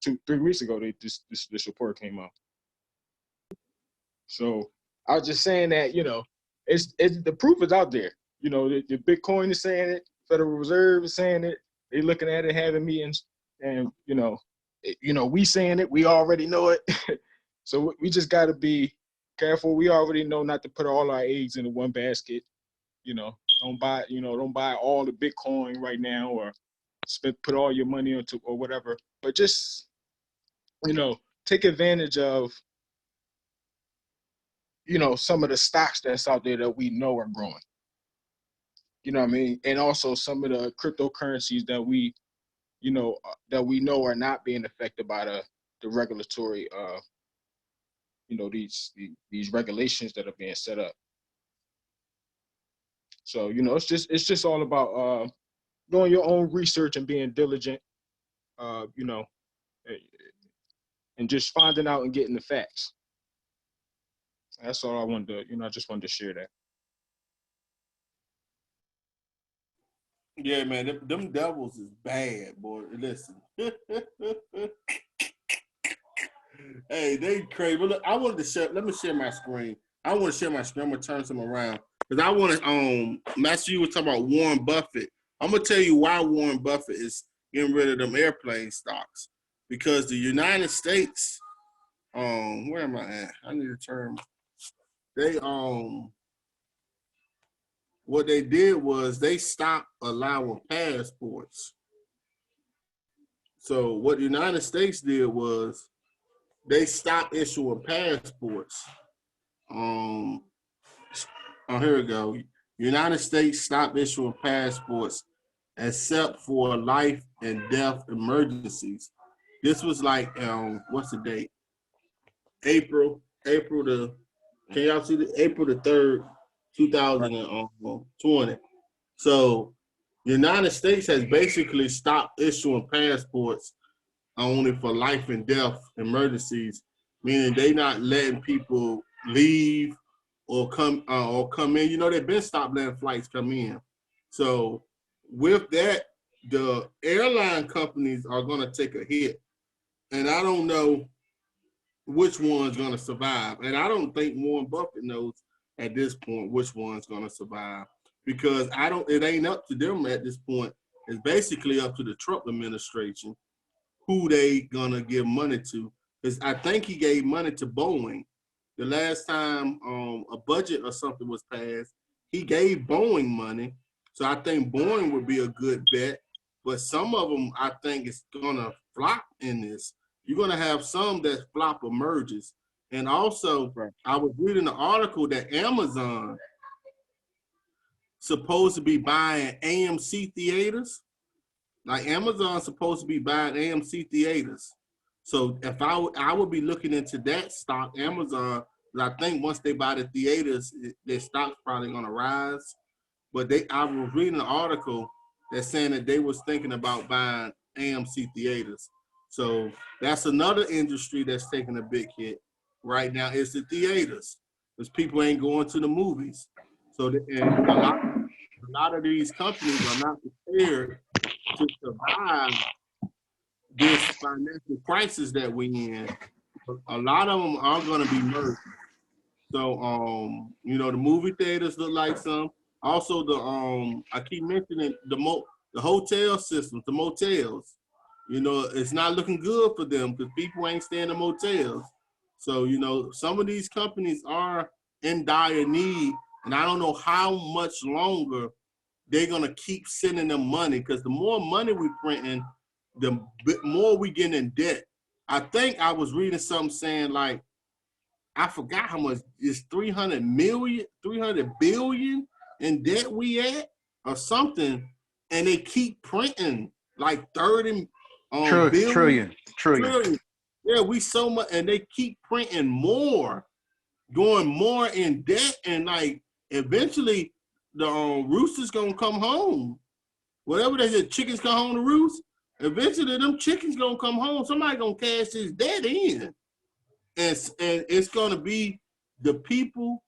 2-3 weeks ago, this report came out. So I was just saying that, it's the proof is out there. The Bitcoin is saying it, Federal Reserve is saying it, they looking at it, having meetings, and we saying it, we already know it. So we just got to be careful. We already know not to put all our eggs into one basket. Don't buy all the Bitcoin right now, or put all your money into or whatever. But just take advantage of some of the stocks that's out there that we know are growing. You know what I mean? And also some of the cryptocurrencies that we know are not being affected by the regulatory these regulations that are being set up. So it's just all about doing your own research and being diligent, and just finding out and getting the facts. That's all I wanted to, I just wanted to share that. Yeah, man, them devils is bad, boy. Listen. Hey, they crazy. But look, I wanted to share. Let me share my screen. I want to share my screen. I'm gonna turn some around because I want to. Master, you were talking about Warren Buffett. I'm gonna tell you why Warren Buffett is getting rid of them airplane stocks, because the United States. Where am I at? I need to turn. They what they did was they stopped allowing passports. So what the United States did was they stopped issuing passports. Here we go. United States stopped issuing passports except for life and death emergencies. This was like, what's the date? April the, can y'all see the April the 3rd, 2020. So the United States has basically stopped issuing passports only for life and death emergencies, meaning they not letting people leave or come in. They've been stopped letting flights come in. So with that, the airline companies are going to take a hit, and I don't know which one's going to survive. And I don't think Warren Buffett knows at this point which one's going to survive, because it ain't up to them at this point. It's basically up to the Trump administration who they going to give money to. Because I think he gave money to Boeing. The last time a budget or something was passed, he gave Boeing money. So I think Boeing would be a good bet. But some of them, I think, is going to flop in this. You're going to have some that flop emerges. And also, I was reading an article that Amazon supposed to be buying AMC theaters. Like Amazon's supposed to be buying AMC theaters. So if I would be looking into that stock, Amazon, because I think once they buy the theaters, their stock's probably going to rise. But I was reading an article that's saying that they was thinking about buying AMC theaters. So that's another industry that's taking a big hit right now, is the theaters, because people ain't going to the movies. So and a lot of these companies are not prepared to survive this financial crisis that we're in. A lot of them are going to be merged. So, you know, the movie theaters look like some. Also, I keep mentioning the hotel systems, the motels. You know, it's not looking good for them because people ain't staying in motels. So, you know, some of these companies are in dire need, and I don't know how much longer they're gonna keep sending them money, because the more money we printing, the more we get in debt. I think I was reading something saying, like, I forgot how much, is 300 billion in debt we at or something, and they keep printing like 30 trillion. Yeah, we so much, and they keep printing more, going more in debt, and like eventually the rooster's gonna come home. Whatever they said, chickens come home to roost. Eventually, them chickens gonna come home. Somebody gonna cash this debt in, and it's gonna be the people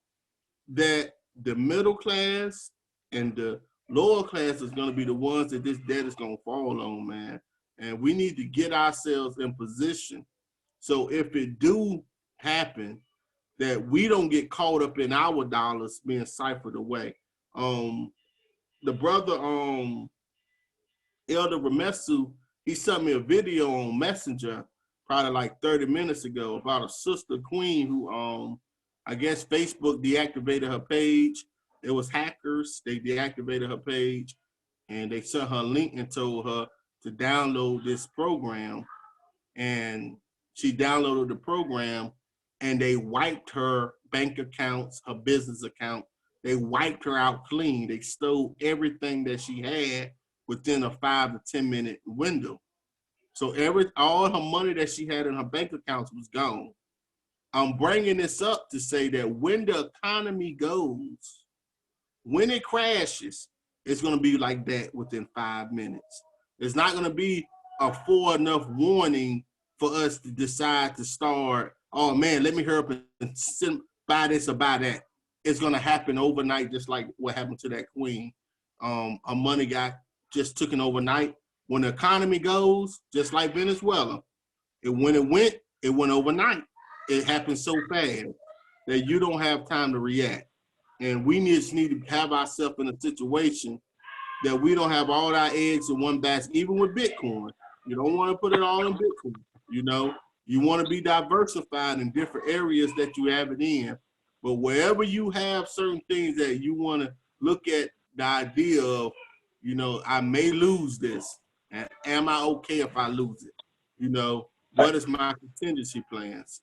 that the middle class and the lower class is gonna be the ones that this debt is gonna fall on, man. And we need to get ourselves in position, so if it do happen, that we don't get caught up in our dollars being ciphered away. The brother, Elder Ramesu, he sent me a video on Messenger probably like 30 minutes ago about a sister queen who, I guess Facebook deactivated her page. It was hackers. They deactivated her page, and they sent her a link and told her to download this program. And she downloaded the program, and they wiped her bank accounts, her business account. They wiped her out clean. They stole everything that she had within a 5 to 10 minute window. So all her money that she had in her bank accounts was gone. I'm bringing this up to say that when the economy goes, when it crashes, it's going to be like that within 5 minutes. It's not going to be a fore enough warning for us to decide to start, oh man, let me hurry up and buy this or buy that. It's going to happen overnight, just like what happened to that queen. Her money got just taken overnight. When the economy goes, just like Venezuela, when it went overnight. It happened so fast that you don't have time to react. And we just need to have ourselves in a situation that we don't have all our eggs in one basket, even with Bitcoin. You don't want to put it all in Bitcoin. You know, you want to be diversified in different areas that you have it in. But wherever you have certain things that you want to look at the idea of, you know, I may lose this. And am I okay if I lose it? You know, what is my contingency plans?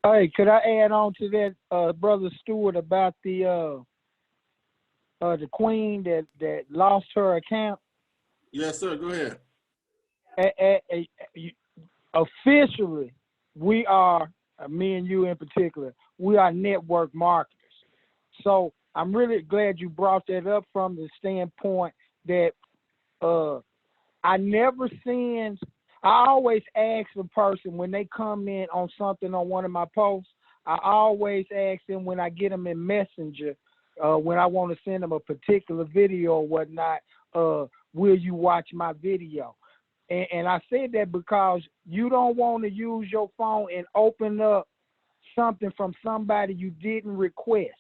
Hey, could I add on to that, Brother Stewart, about the queen that lost her account? Yes, sir. Go ahead. Officially, we are, me and you in particular, we are network marketers. So I'm really glad you brought that up from the standpoint that I never seen. I always ask the person when they come in on something on one of my posts, I always ask them when I get them in Messenger, when I want to send them a particular video or whatnot, will you watch my video? And I said that because you don't want to use your phone and open up something from somebody you didn't request.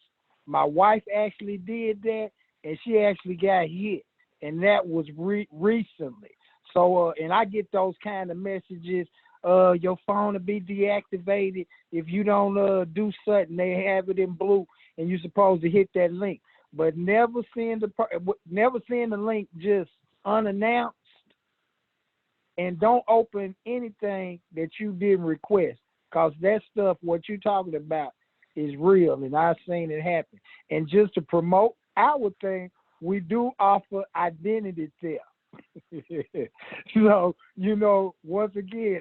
My wife actually did that, and she actually got hit, and that was recently. So, and I get those kind of messages. Your phone will be deactivated if you don't do something. They have it in blue, and you're supposed to hit that link. But never send the link just unannounced, and don't open anything that you didn't request, because that stuff, what you're talking about, is real, and I've seen it happen. And just to promote our thing, we do offer identity theft. So, once again,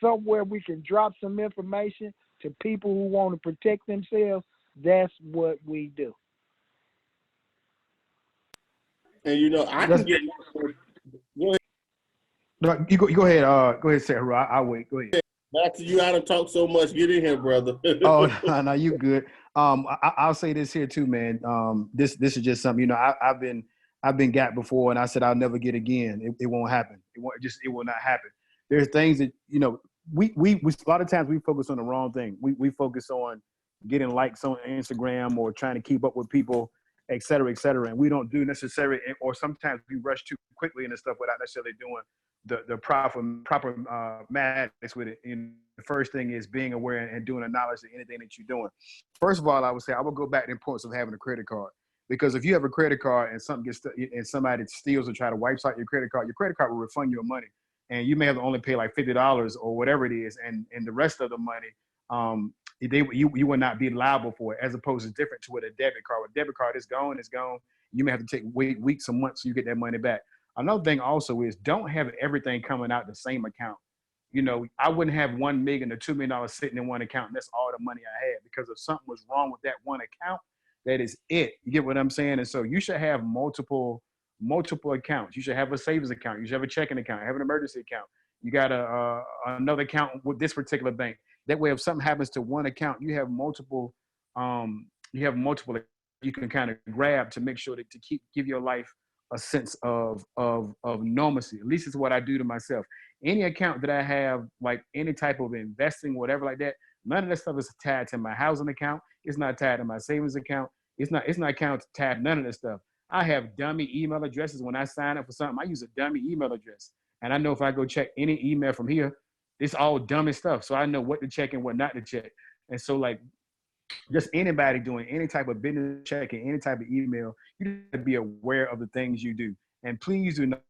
somewhere we can drop some information to people who want to protect themselves. That's what we do. And I can get. Go ahead. No, you go ahead. Go ahead, Sarah. I'll wait. Go ahead. Back to you. I done talk so much. Get in here, brother. Oh, no, you good. I'll say this here too, man. This is just something. I've been got before, and I said I'll never get again. It won't happen. It will not happen. There's things that we a lot of times we focus on the wrong thing. We focus on getting likes on Instagram or trying to keep up with people, et cetera, and we don't do necessarily, or sometimes we rush too quickly into stuff without necessarily doing the proper mathematics with it. And the first thing is being aware and doing a knowledge of anything that you're doing. First of all, I would say I would go back to the importance of having a credit card, because if you have a credit card and and somebody steals or try to wipe out your credit card will refund your money, and you may have to only pay like $50 or whatever it is, and the rest of the money, you will not be liable for it, as opposed to different to with a debit card. With a debit card, it's gone. You may have to wait weeks or months so you get that money back. Another thing also is don't have everything coming out the same account. I wouldn't have $1 million or $2 million sitting in one account, and that's all the money I had, because if something was wrong with that one account, that is it. You get what I'm saying? And so you should have multiple accounts. You should have a savings account. You should have a checking account, have an emergency account. You got another account with this particular bank. That way, if something happens to one account, you have multiple you can kind of grab to make sure that give your life a sense of normalcy. At least it's what I do to myself. Any account that I have, like any type of investing, whatever like that, none of that stuff is tied to my housing account. It's not tied to my savings account. It's not tied to none of this stuff. I have dummy email addresses. When I sign up for something, I use a dummy email address. And I know if I go check any email from here, it's all dummy stuff. So I know what to check and what not to check. And so, like, just anybody doing any type of business checking, any type of email, you need to be aware of the things you do. And please do not,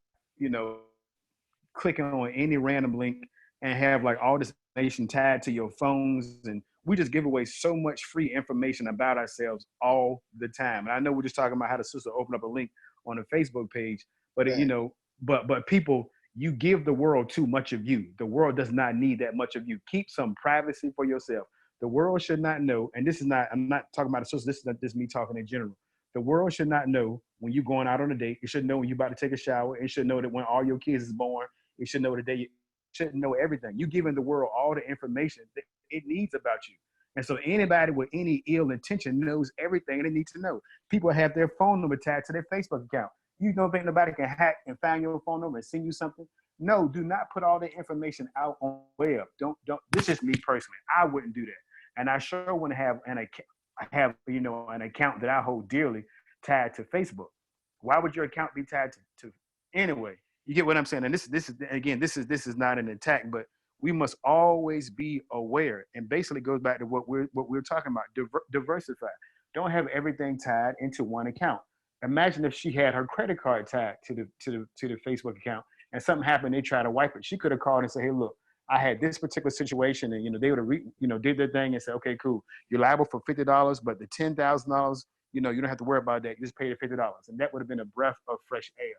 click on any random link and have like all this information tied to your phones. And we just give away so much free information about ourselves all the time. And I know we're just talking about how the sister opened up a link on a Facebook page, but right. But people, you give the world too much of you. The world does not need that much of you. Keep some privacy for yourself. The world should not know, and I'm not talking about a sister, this is not just me talking in general. The world should not know when you're going out on a date. It should know when you're about to take a shower. It should know that when all your kids is born. It should know the day. It should know everything. You're giving the world all the information that it needs about you. And so anybody with any ill intention knows everything they need to know. People have their phone number tagged to their Facebook account. You don't think nobody can hack and find your phone number and send you something? No, do not put all the information out on the web. Don't. This is me personally. I wouldn't do that. And I sure wouldn't have an account that I hold dearly tied to Facebook. Why would your account be tied to anyway? You get what I'm saying? And this is not an attack, but we must always be aware. And basically goes back to what we're talking about. Diversify. Don't have everything tied into one account. Imagine if she had her credit card tied to the Facebook account, and something happened, they try to wipe it. She could have called and said, "Hey, look, I had this particular situation," and they would have did their thing and said, "Okay, cool. You're liable for $50, but the $10,000, you don't have to worry about that. You just pay the $50." And that would have been a breath of fresh air.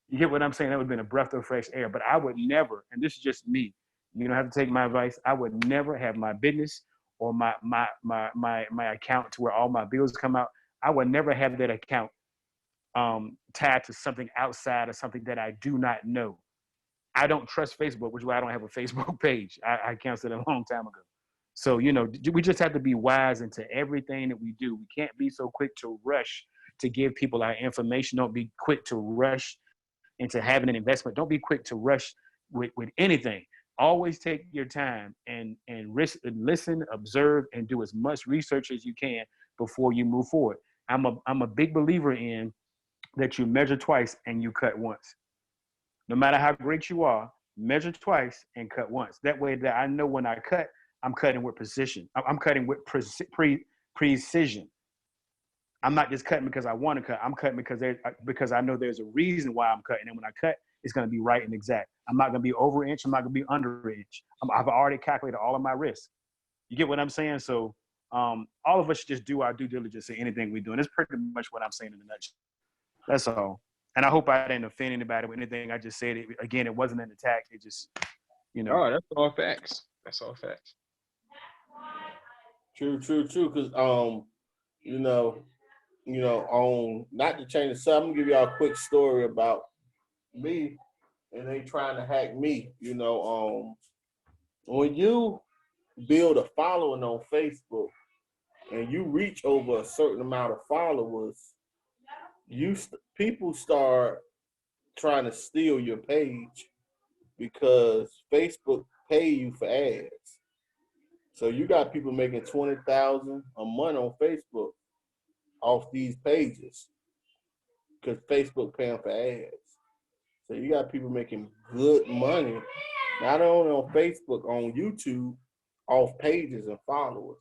You get what I'm saying? That would have been a breath of fresh air. But I would never, and this is just me, you don't have to take my advice, I would never have my business or my account to where all my bills come out. I would never have that account tied to something outside of something that I do not know. I don't trust Facebook, which is why I don't have a Facebook page. I canceled it a long time ago. So, we just have to be wise into everything that we do. We can't be so quick to rush to give people our information. Don't be quick to rush into having an investment. Don't be quick to rush with anything. Always take your time and listen, observe, and do as much research as you can before you move forward. I'm a big believer in that you measure twice and you cut once. No matter how great you are, measure twice and cut once. That way that I know when I cut, I'm cutting with precision. I'm cutting with precision. I'm not just cutting because I want to cut. I'm cutting because I know there's a reason why I'm cutting. And when I cut, it's going to be right and exact. I'm not going to be over inch. I'm not going to be under inch. I've already calculated all of my risks. You get what I'm saying? So all of us should just do our due diligence in anything we do. And that's pretty much what I'm saying in a nutshell. That's all. And I hope I didn't offend anybody with anything I just said. Again, it wasn't an attack. It just, Oh, that's all facts. That's all facts. True. Because not to change the subject, I'm gonna give y'all a quick story about me and they trying to hack me. When you build a following on Facebook and you reach over a certain amount of followers, people start trying to steal your page because Facebook pay you for ads. So you got people making $20,000 a month on Facebook off these pages because Facebook paying for ads. So you got people making good money, not only on Facebook, on YouTube, off pages and followers.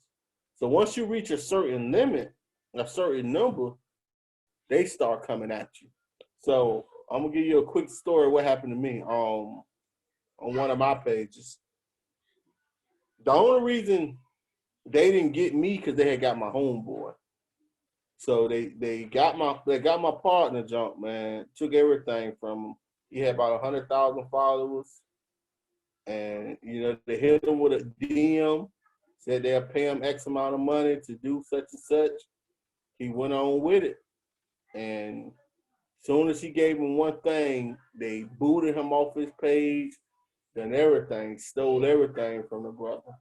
So once you reach a certain limit, a certain number, they start coming at you. So I'm gonna give you a quick story of what happened to me on one of my pages. The only reason they didn't get me because they had got my homeboy. So they got my partner junk, man. Took everything from him. He had about 100,000 followers, and they hit him with a DM, said they'll pay him X amount of money to do such and such. He went on with it, and soon as he gave him one thing, they booted him off his page, done everything, stole everything from the brother.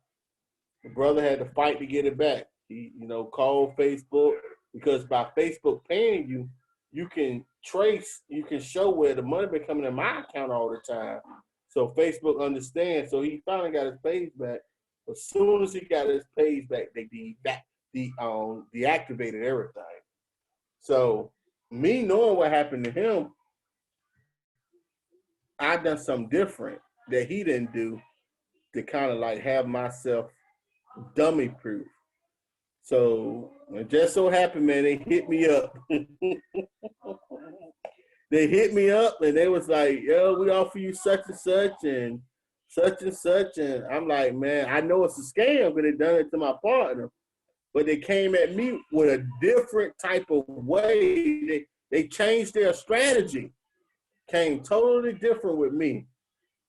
The brother had to fight to get it back. He, called Facebook, because by Facebook paying you, you can trace, you can show where the money been coming in my account all the time. So Facebook understands. So he finally got his page back. As soon as he got his page back, they deactivated everything. So me knowing what happened to him, I done something different that he didn't do to kind of like have myself dummy proof. So it just so happened, man, they hit me up. They hit me up and they was like, yo, we offer you such and such and such and such. And I'm like, man, I know it's a scam because they done it to my partner. But they came at me with a different type of way. They changed their strategy. Came totally different with me.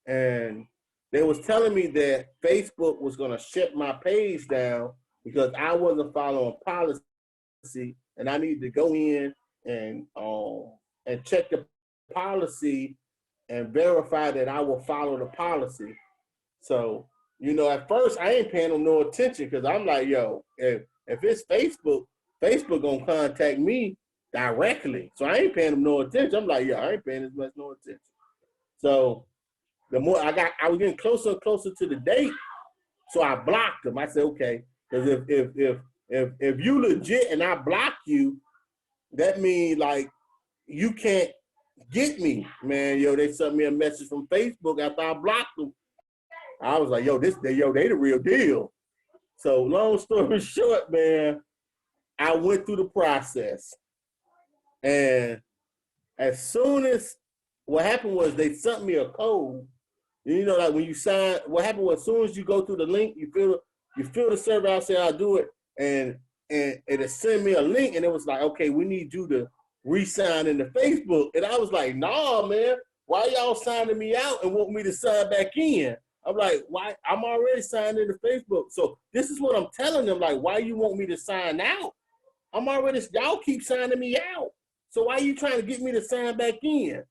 And they was telling me that Facebook was going to shut my page down because I wasn't following policy, and I needed to go in and check the policy and verify that I will follow the policy. So, at first I ain't paying them no attention because I'm like, yo, if it's Facebook gonna contact me directly. So I ain't paying them no attention. I'm like, yeah, I ain't paying as much no attention. So the more I was getting closer and closer to the date, so I blocked them. I said, okay, because if you legit and I block you, that means like you can't get me, man. Yo, they sent me a message from Facebook after I blocked them. I was like, yo, they the real deal. So long story short, man, I went through the process, and as soon as what happened was they sent me a code. Like when you sign, what happened was as soon as you go through the link, you fill the server out, say I'll do it, and it sent me a link, and it was like, okay, we need you to re-sign into Facebook. And I was like, nah, man, why y'all signing me out and want me to sign back in? I'm like, why? I'm already signed into Facebook. So this is what I'm telling them, like, why you want me to sign out? Y'all keep signing me out. So why you trying to get me to sign back in?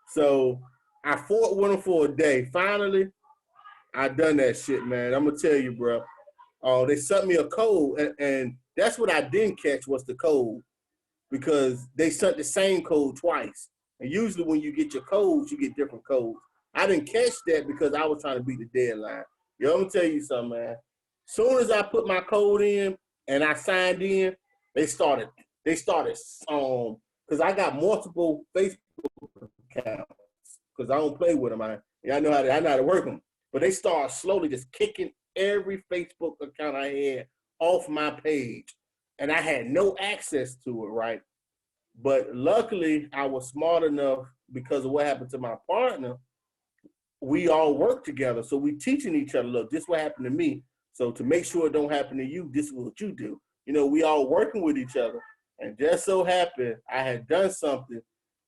So I fought with them for a day. Finally, I done that shit, man. I'm gonna tell you, bro. They sent me a code, and that's what I didn't catch was the code. because they sent the same code twice. And usually when you get your codes, you get different codes. I didn't catch that because I was trying to beat the deadline. Yo, I'm gonna tell you something, man. Soon as I put my code in and I signed in, they started, because I got multiple Facebook accounts because I don't play with them. I know how to work them. But they started slowly just kicking every Facebook account I had off my page. And I had no access to it, right? But luckily, I was smart enough because of what happened to my partner. We all work together. So we teaching each other, look, this is what happened to me. So to make sure it don't happen to you, this is what you do. You know, we all working with each other. And just so happened, I had done something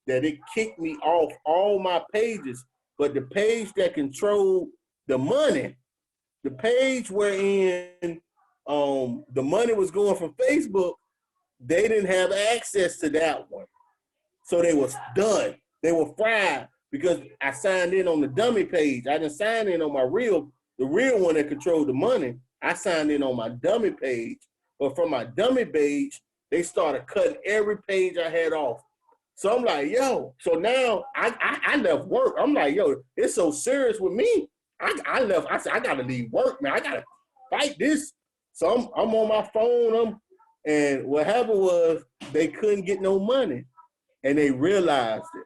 that it kicked me off all my pages. But the page that controlled the money, the page wherein the money was going from Facebook, they didn't have access to that one. So they was done. They were fried because I signed in on the dummy page. I didn't sign in on the real one that controlled the money. I signed in on my dummy page. But from my dummy page, they started cutting every page I had off. So I'm like, yo, so now I left work. I'm like, yo, it's so serious with me. I left, I said, I gotta leave work, man. I gotta fight this. So I'm on my phone, and what happened was they couldn't get no money. And they realized it.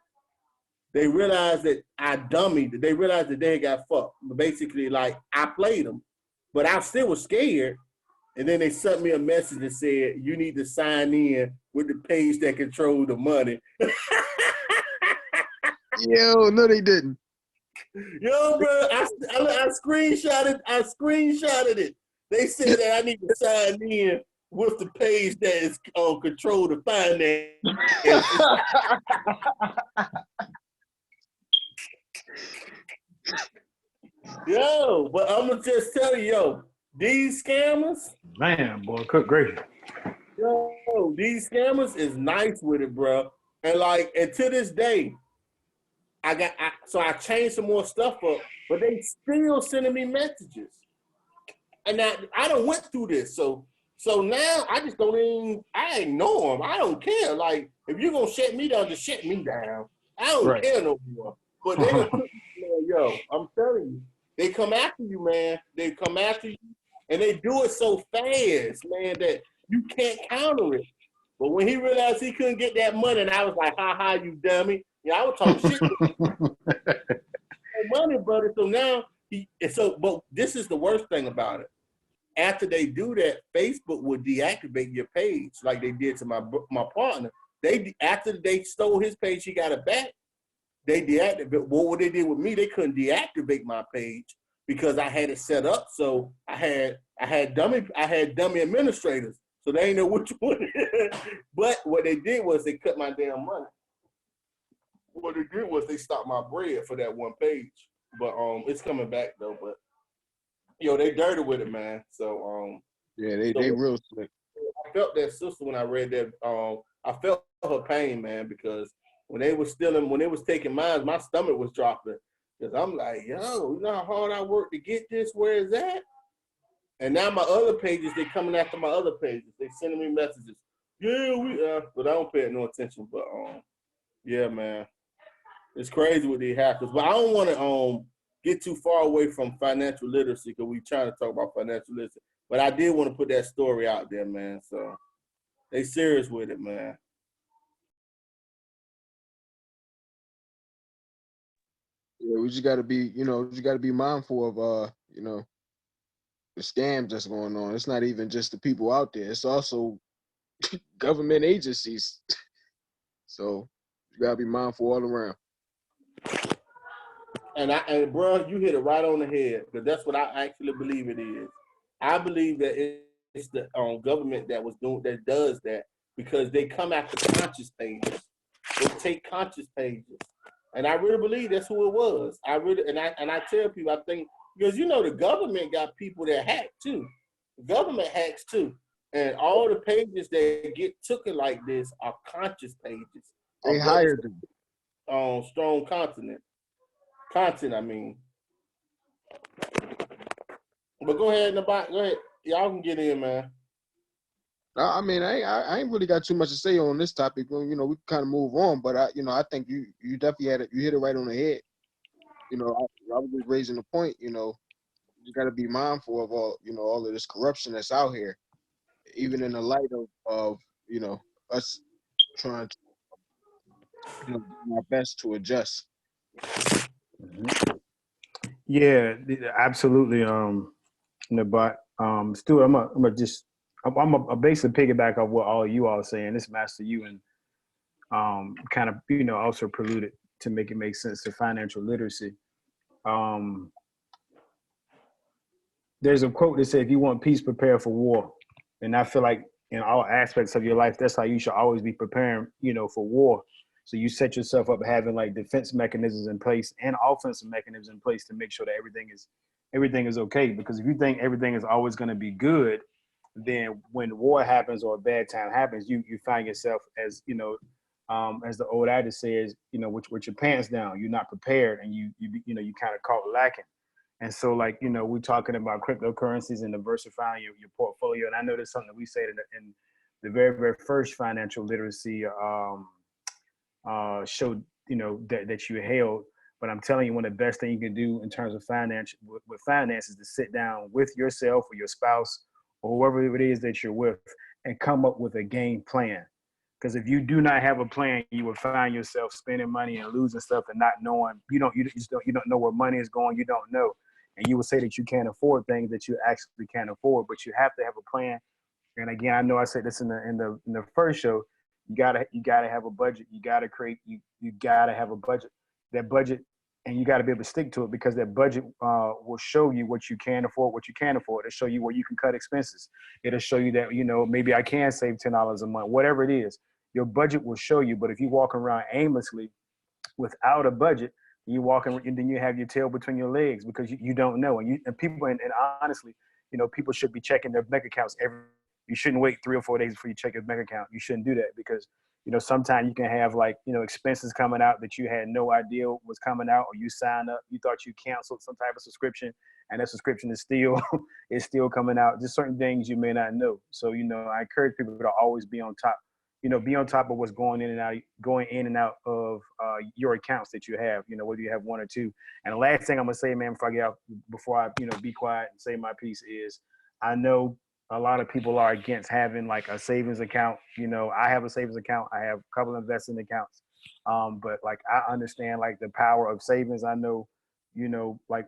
They realized that I dummied. They realized that they got fucked. But basically, like, I played them. But I still was scared. And then they sent me a message that said, you need to sign in with the page that controls the money. Yo, no, they didn't. Yo, bro, I screenshotted it. They said that I need to sign in with the page that is control the finance. Yo, but I'm gonna just tell you, yo, these scammers, Man, boy, cook gracious. yo, these scammers is nice with it, bro. And to this day, so I changed some more stuff up, but they still sending me messages. And now I done went through this, so now I just I ignore them. I don't care. Like, if you're gonna shut me down, just shut me down. I don't care no more. But they done put, yo, I'm telling you, they come after you, man. They come after you, and they do it so fast, man, that you can't counter it. But when he realized he couldn't get that money, and I was like, ha ha, you dummy. Yeah, I was talking shit to money, brother. So now but this is the worst thing about it. After they do that, Facebook will deactivate your page like they did to my partner. After they stole his page, he got it back. They deactivated. Well, what they did with me, they couldn't deactivate my page because I had it set up. So I had dummy administrators, so they didn't know which one. But what they did was they cut my damn money. What they did was they stopped my bread for that one page. But it's coming back though. But yo, they dirty with it, man. So yeah, they real slick. I felt that sister when I read that. I felt her pain, man, because when they was taking mine, my stomach was dropping. Because I'm like, yo, you know how hard I worked to get this? Where is that? And now my other pages, they coming after my other pages. They sending me messages. Yeah, but I don't pay it no attention. But yeah, man, it's crazy with these hackers. But I don't want to get too far away from financial literacy because we trying to talk about financial literacy. But I did want to put that story out there, man. So they serious with it, man. Yeah, we just gotta be mindful of the scams that's going on. It's not even just the people out there, it's also government agencies. So you gotta be mindful all around. And bro, you hit it right on the head, because that's what I actually believe it is. I believe that it's the government that does that, because they come after conscious pages. They take conscious pages. And I really believe that's who it was. I tell people, I think, because the government got people that hack too. The government hacks too. And all the pages that get taken like this are conscious pages. They hired them. Strong content, I mean. But go ahead, go ahead. Y'all can get in, man. I mean, I ain't really got too much to say on this topic. Well, you know, we can kind of move on, but I think you definitely you hit it right on the head. You know, I was just raising the point. You know, you got to be mindful of all of this corruption that's out here, even in the light of you know us trying to do our best to adjust. Yeah, absolutely. But Stuart, I'm a basically piggyback off what all you all are saying. This master you and kind of also preluded to make it make sense to financial literacy. Um, there's a quote that says, "If you want peace, prepare for war," and I feel like in all aspects of your life, that's how you should always be preparing, for war. So you set yourself up having like defense mechanisms in place and offensive mechanisms in place to make sure that everything is okay. Because if you think everything is always going to be good, then when war happens or a bad time happens, you find yourself as the old adage says, with your pants down. You're not prepared, and you kind of caught lacking. And so, like, we're talking about cryptocurrencies and diversifying your portfolio. And I know there's something that we said in the very, very first financial literacy show, that you held. But I'm telling you, one of the best things you can do in terms of finance with finance is to sit down with yourself or your spouse or whoever it is that you're with and come up with a game plan. Because if you do not have a plan, you will find yourself spending money and losing stuff and not knowing. You don't know where money is going. You don't know, and you will say that you can't afford things that you actually can't afford. But you have to have a plan. And again, I know I said this in the first show. You gotta have a budget. You gotta have a budget. That budget, and you gotta be able to stick to it because that budget will show you what you can afford, what you can't afford. It'll show you where you can cut expenses. It'll show you that maybe I can save $10 a month, whatever it is. Your budget will show you. But if you walk around aimlessly without a budget, you walk in, and then you have your tail between your legs because you don't know. And people, and honestly, people should be checking their bank accounts every. You shouldn't wait 3 or 4 days before you check your bank account. You shouldn't do that because sometimes you can have like expenses coming out that you had no idea was coming out, or you signed up, you thought you canceled some type of subscription, and that subscription is still is still coming out. Just certain things you may not know. So I encourage people to always be on top. Be on top of what's going in and out of your accounts that you have. Whether you have one or two. And the last thing I'm gonna say, man, before I be quiet and say my piece is, I know a lot of people are against having like a savings account. I have a savings account. I have a couple of investing accounts. But like I understand like the power of savings. I know, like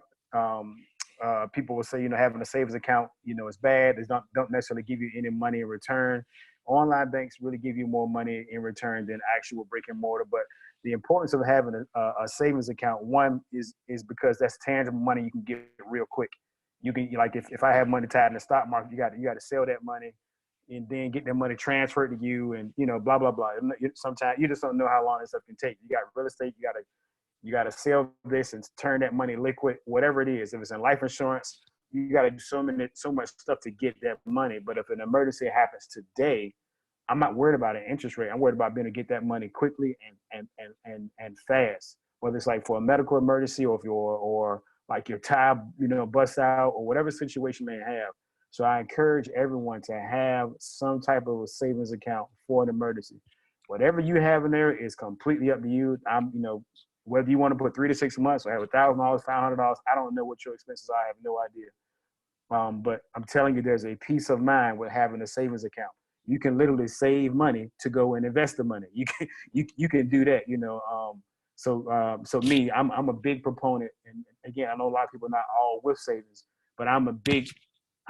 people will say, having a savings account, is bad. It don't necessarily give you any money in return. Online banks really give you more money in return than actual brick and mortar. But the importance of having a savings account, one is because that's tangible money you can get real quick. You can, like, if I have money tied in the stock market, you got to sell that money and then get that money transferred to you, and blah blah blah. Sometimes you just don't know how long this stuff can take. You got real estate, you got to sell this and turn that money liquid, whatever it is. If it's in life insurance, you got to do so much stuff to get that money. But if an emergency happens today, I'm not worried about an interest rate. I'm worried about being able to get that money quickly and fast. Whether it's like for a medical emergency, or if or like your tire, busts out, or whatever situation you may have. So I encourage everyone to have some type of a savings account for an emergency. Whatever you have in there is completely up to you. Whether you want to put 3 to 6 months or have $1,000, $500, I don't know what your expenses are. I have no idea. But I'm telling you, there's a peace of mind with having a savings account. You can literally save money to go and invest the money. You can do that. So me, I'm a big proponent. And again, I know a lot of people are not all with savings, but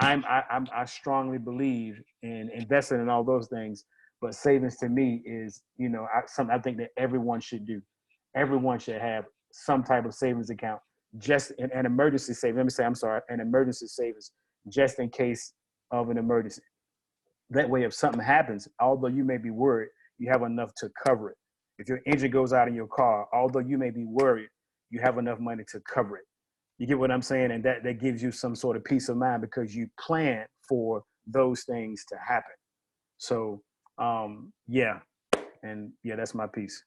I strongly believe in investing in all those things. But savings to me is something I think that everyone should do. Everyone should have some type of savings account, just an emergency savings. Let me say, I'm sorry, an emergency savings, just in case of an emergency. That way, if something happens, although you may be worried, you have enough to cover it. If your engine goes out in your car, although you may be worried, you have enough money to cover it. You get what I'm saying? And that gives you some sort of peace of mind because you plan for those things to happen. So, yeah. And yeah, that's my piece.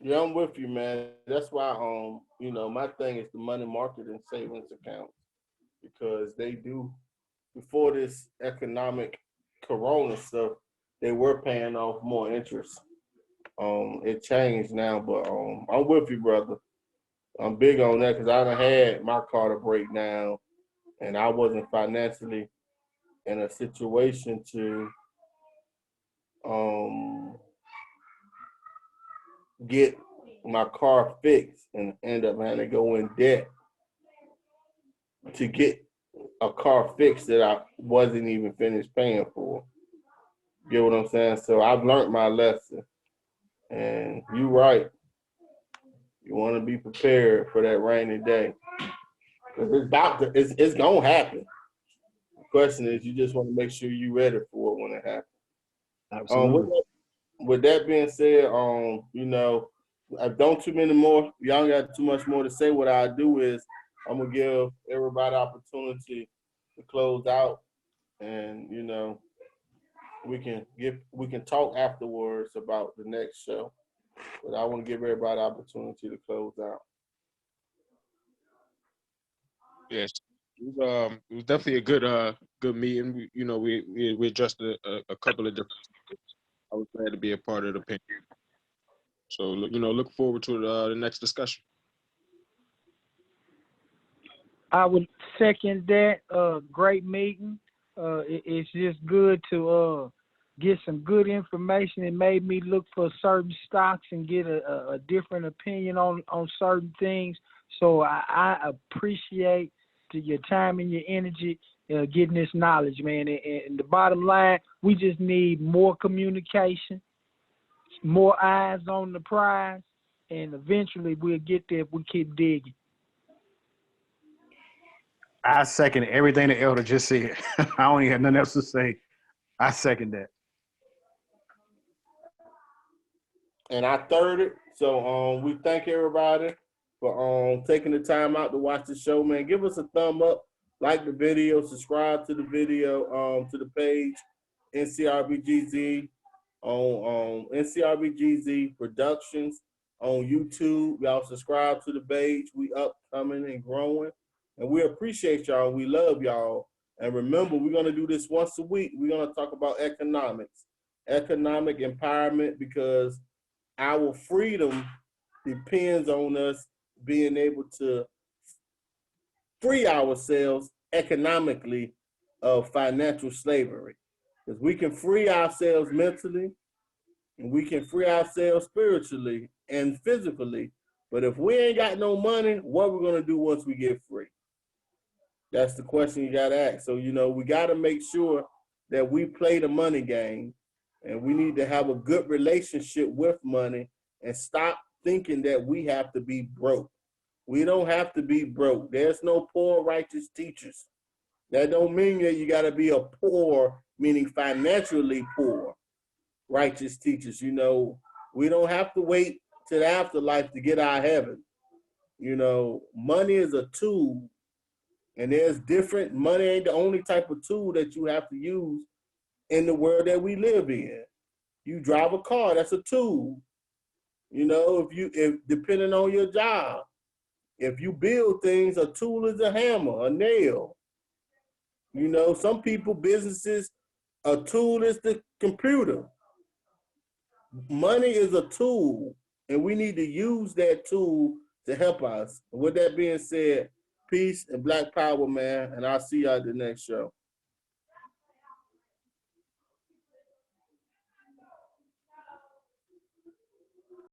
Yeah, I'm with you, man. That's why my thing is the money market and savings accounts. because they do, before this economic corona stuff, they were paying off more interest. It changed now, but I'm with you, brother. I'm big on that because I done had my car to break down, and I wasn't financially in a situation to get my car fixed and end up having to go in debt to get a car fixed that I wasn't even finished paying for. Get what I'm saying? So I've learned my lesson. And you're right. You want to be prepared for that rainy day. Because it's going to happen. The question is, you just want to make sure you're ready for it when it happens. Absolutely. With that being said, you know, I don't too many more. Y'all got too much more to say. What I do is I'm gonna give everybody opportunity to close out, and you know, we can talk afterwards about the next show. But I want to give everybody opportunity to close out. Yes, it was definitely a good meeting. We addressed a couple of different. I was glad to be a part of the panel. So look forward to the next discussion. I would second that. Great meeting. It's just good to get some good information. It made me look for certain stocks and get a different opinion on certain things. So I appreciate your time and your energy getting this knowledge, man. And the bottom line, we just need more communication, more eyes on the prize, and eventually we'll get there if we keep digging. I second everything the elder just said. I don't even have nothing else to say. I second that. And I third it. So we thank everybody for taking the time out to watch the show, man. Give us a thumb up, like the video, subscribe to the video, to the page, NCRBGZ on NCRBGZ Productions on YouTube. Y'all subscribe to the page. We upcoming and growing. And we appreciate y'all. We love y'all. And remember, we're going to do this once a week. We're going to talk about economics, economic empowerment, because our freedom depends on us being able to free ourselves economically of financial slavery. Because we can free ourselves mentally and we can free ourselves spiritually and physically. But if we ain't got no money, what are we going to do once we get free? That's the question you got to ask. So, you know, we got to make sure that we play the money game, and we need to have a good relationship with money and stop thinking that we have to be broke. We don't have to be broke. There's no poor righteous teachers. That don't mean that you got to be a poor, meaning financially poor, righteous teachers. You know, we don't have to wait to the afterlife to get our heaven. You know, money is a tool, and there's different, money ain't the only type of tool that you have to use in the world that we live in. You drive a car, that's a tool. You know, if depending on your job, if you build things, a tool is a hammer, a nail. You know, some people, businesses, a tool is the computer. Money is a tool, and we need to use that tool to help us. With that being said, peace and Black Power, man, and I'll see y'all at the next show.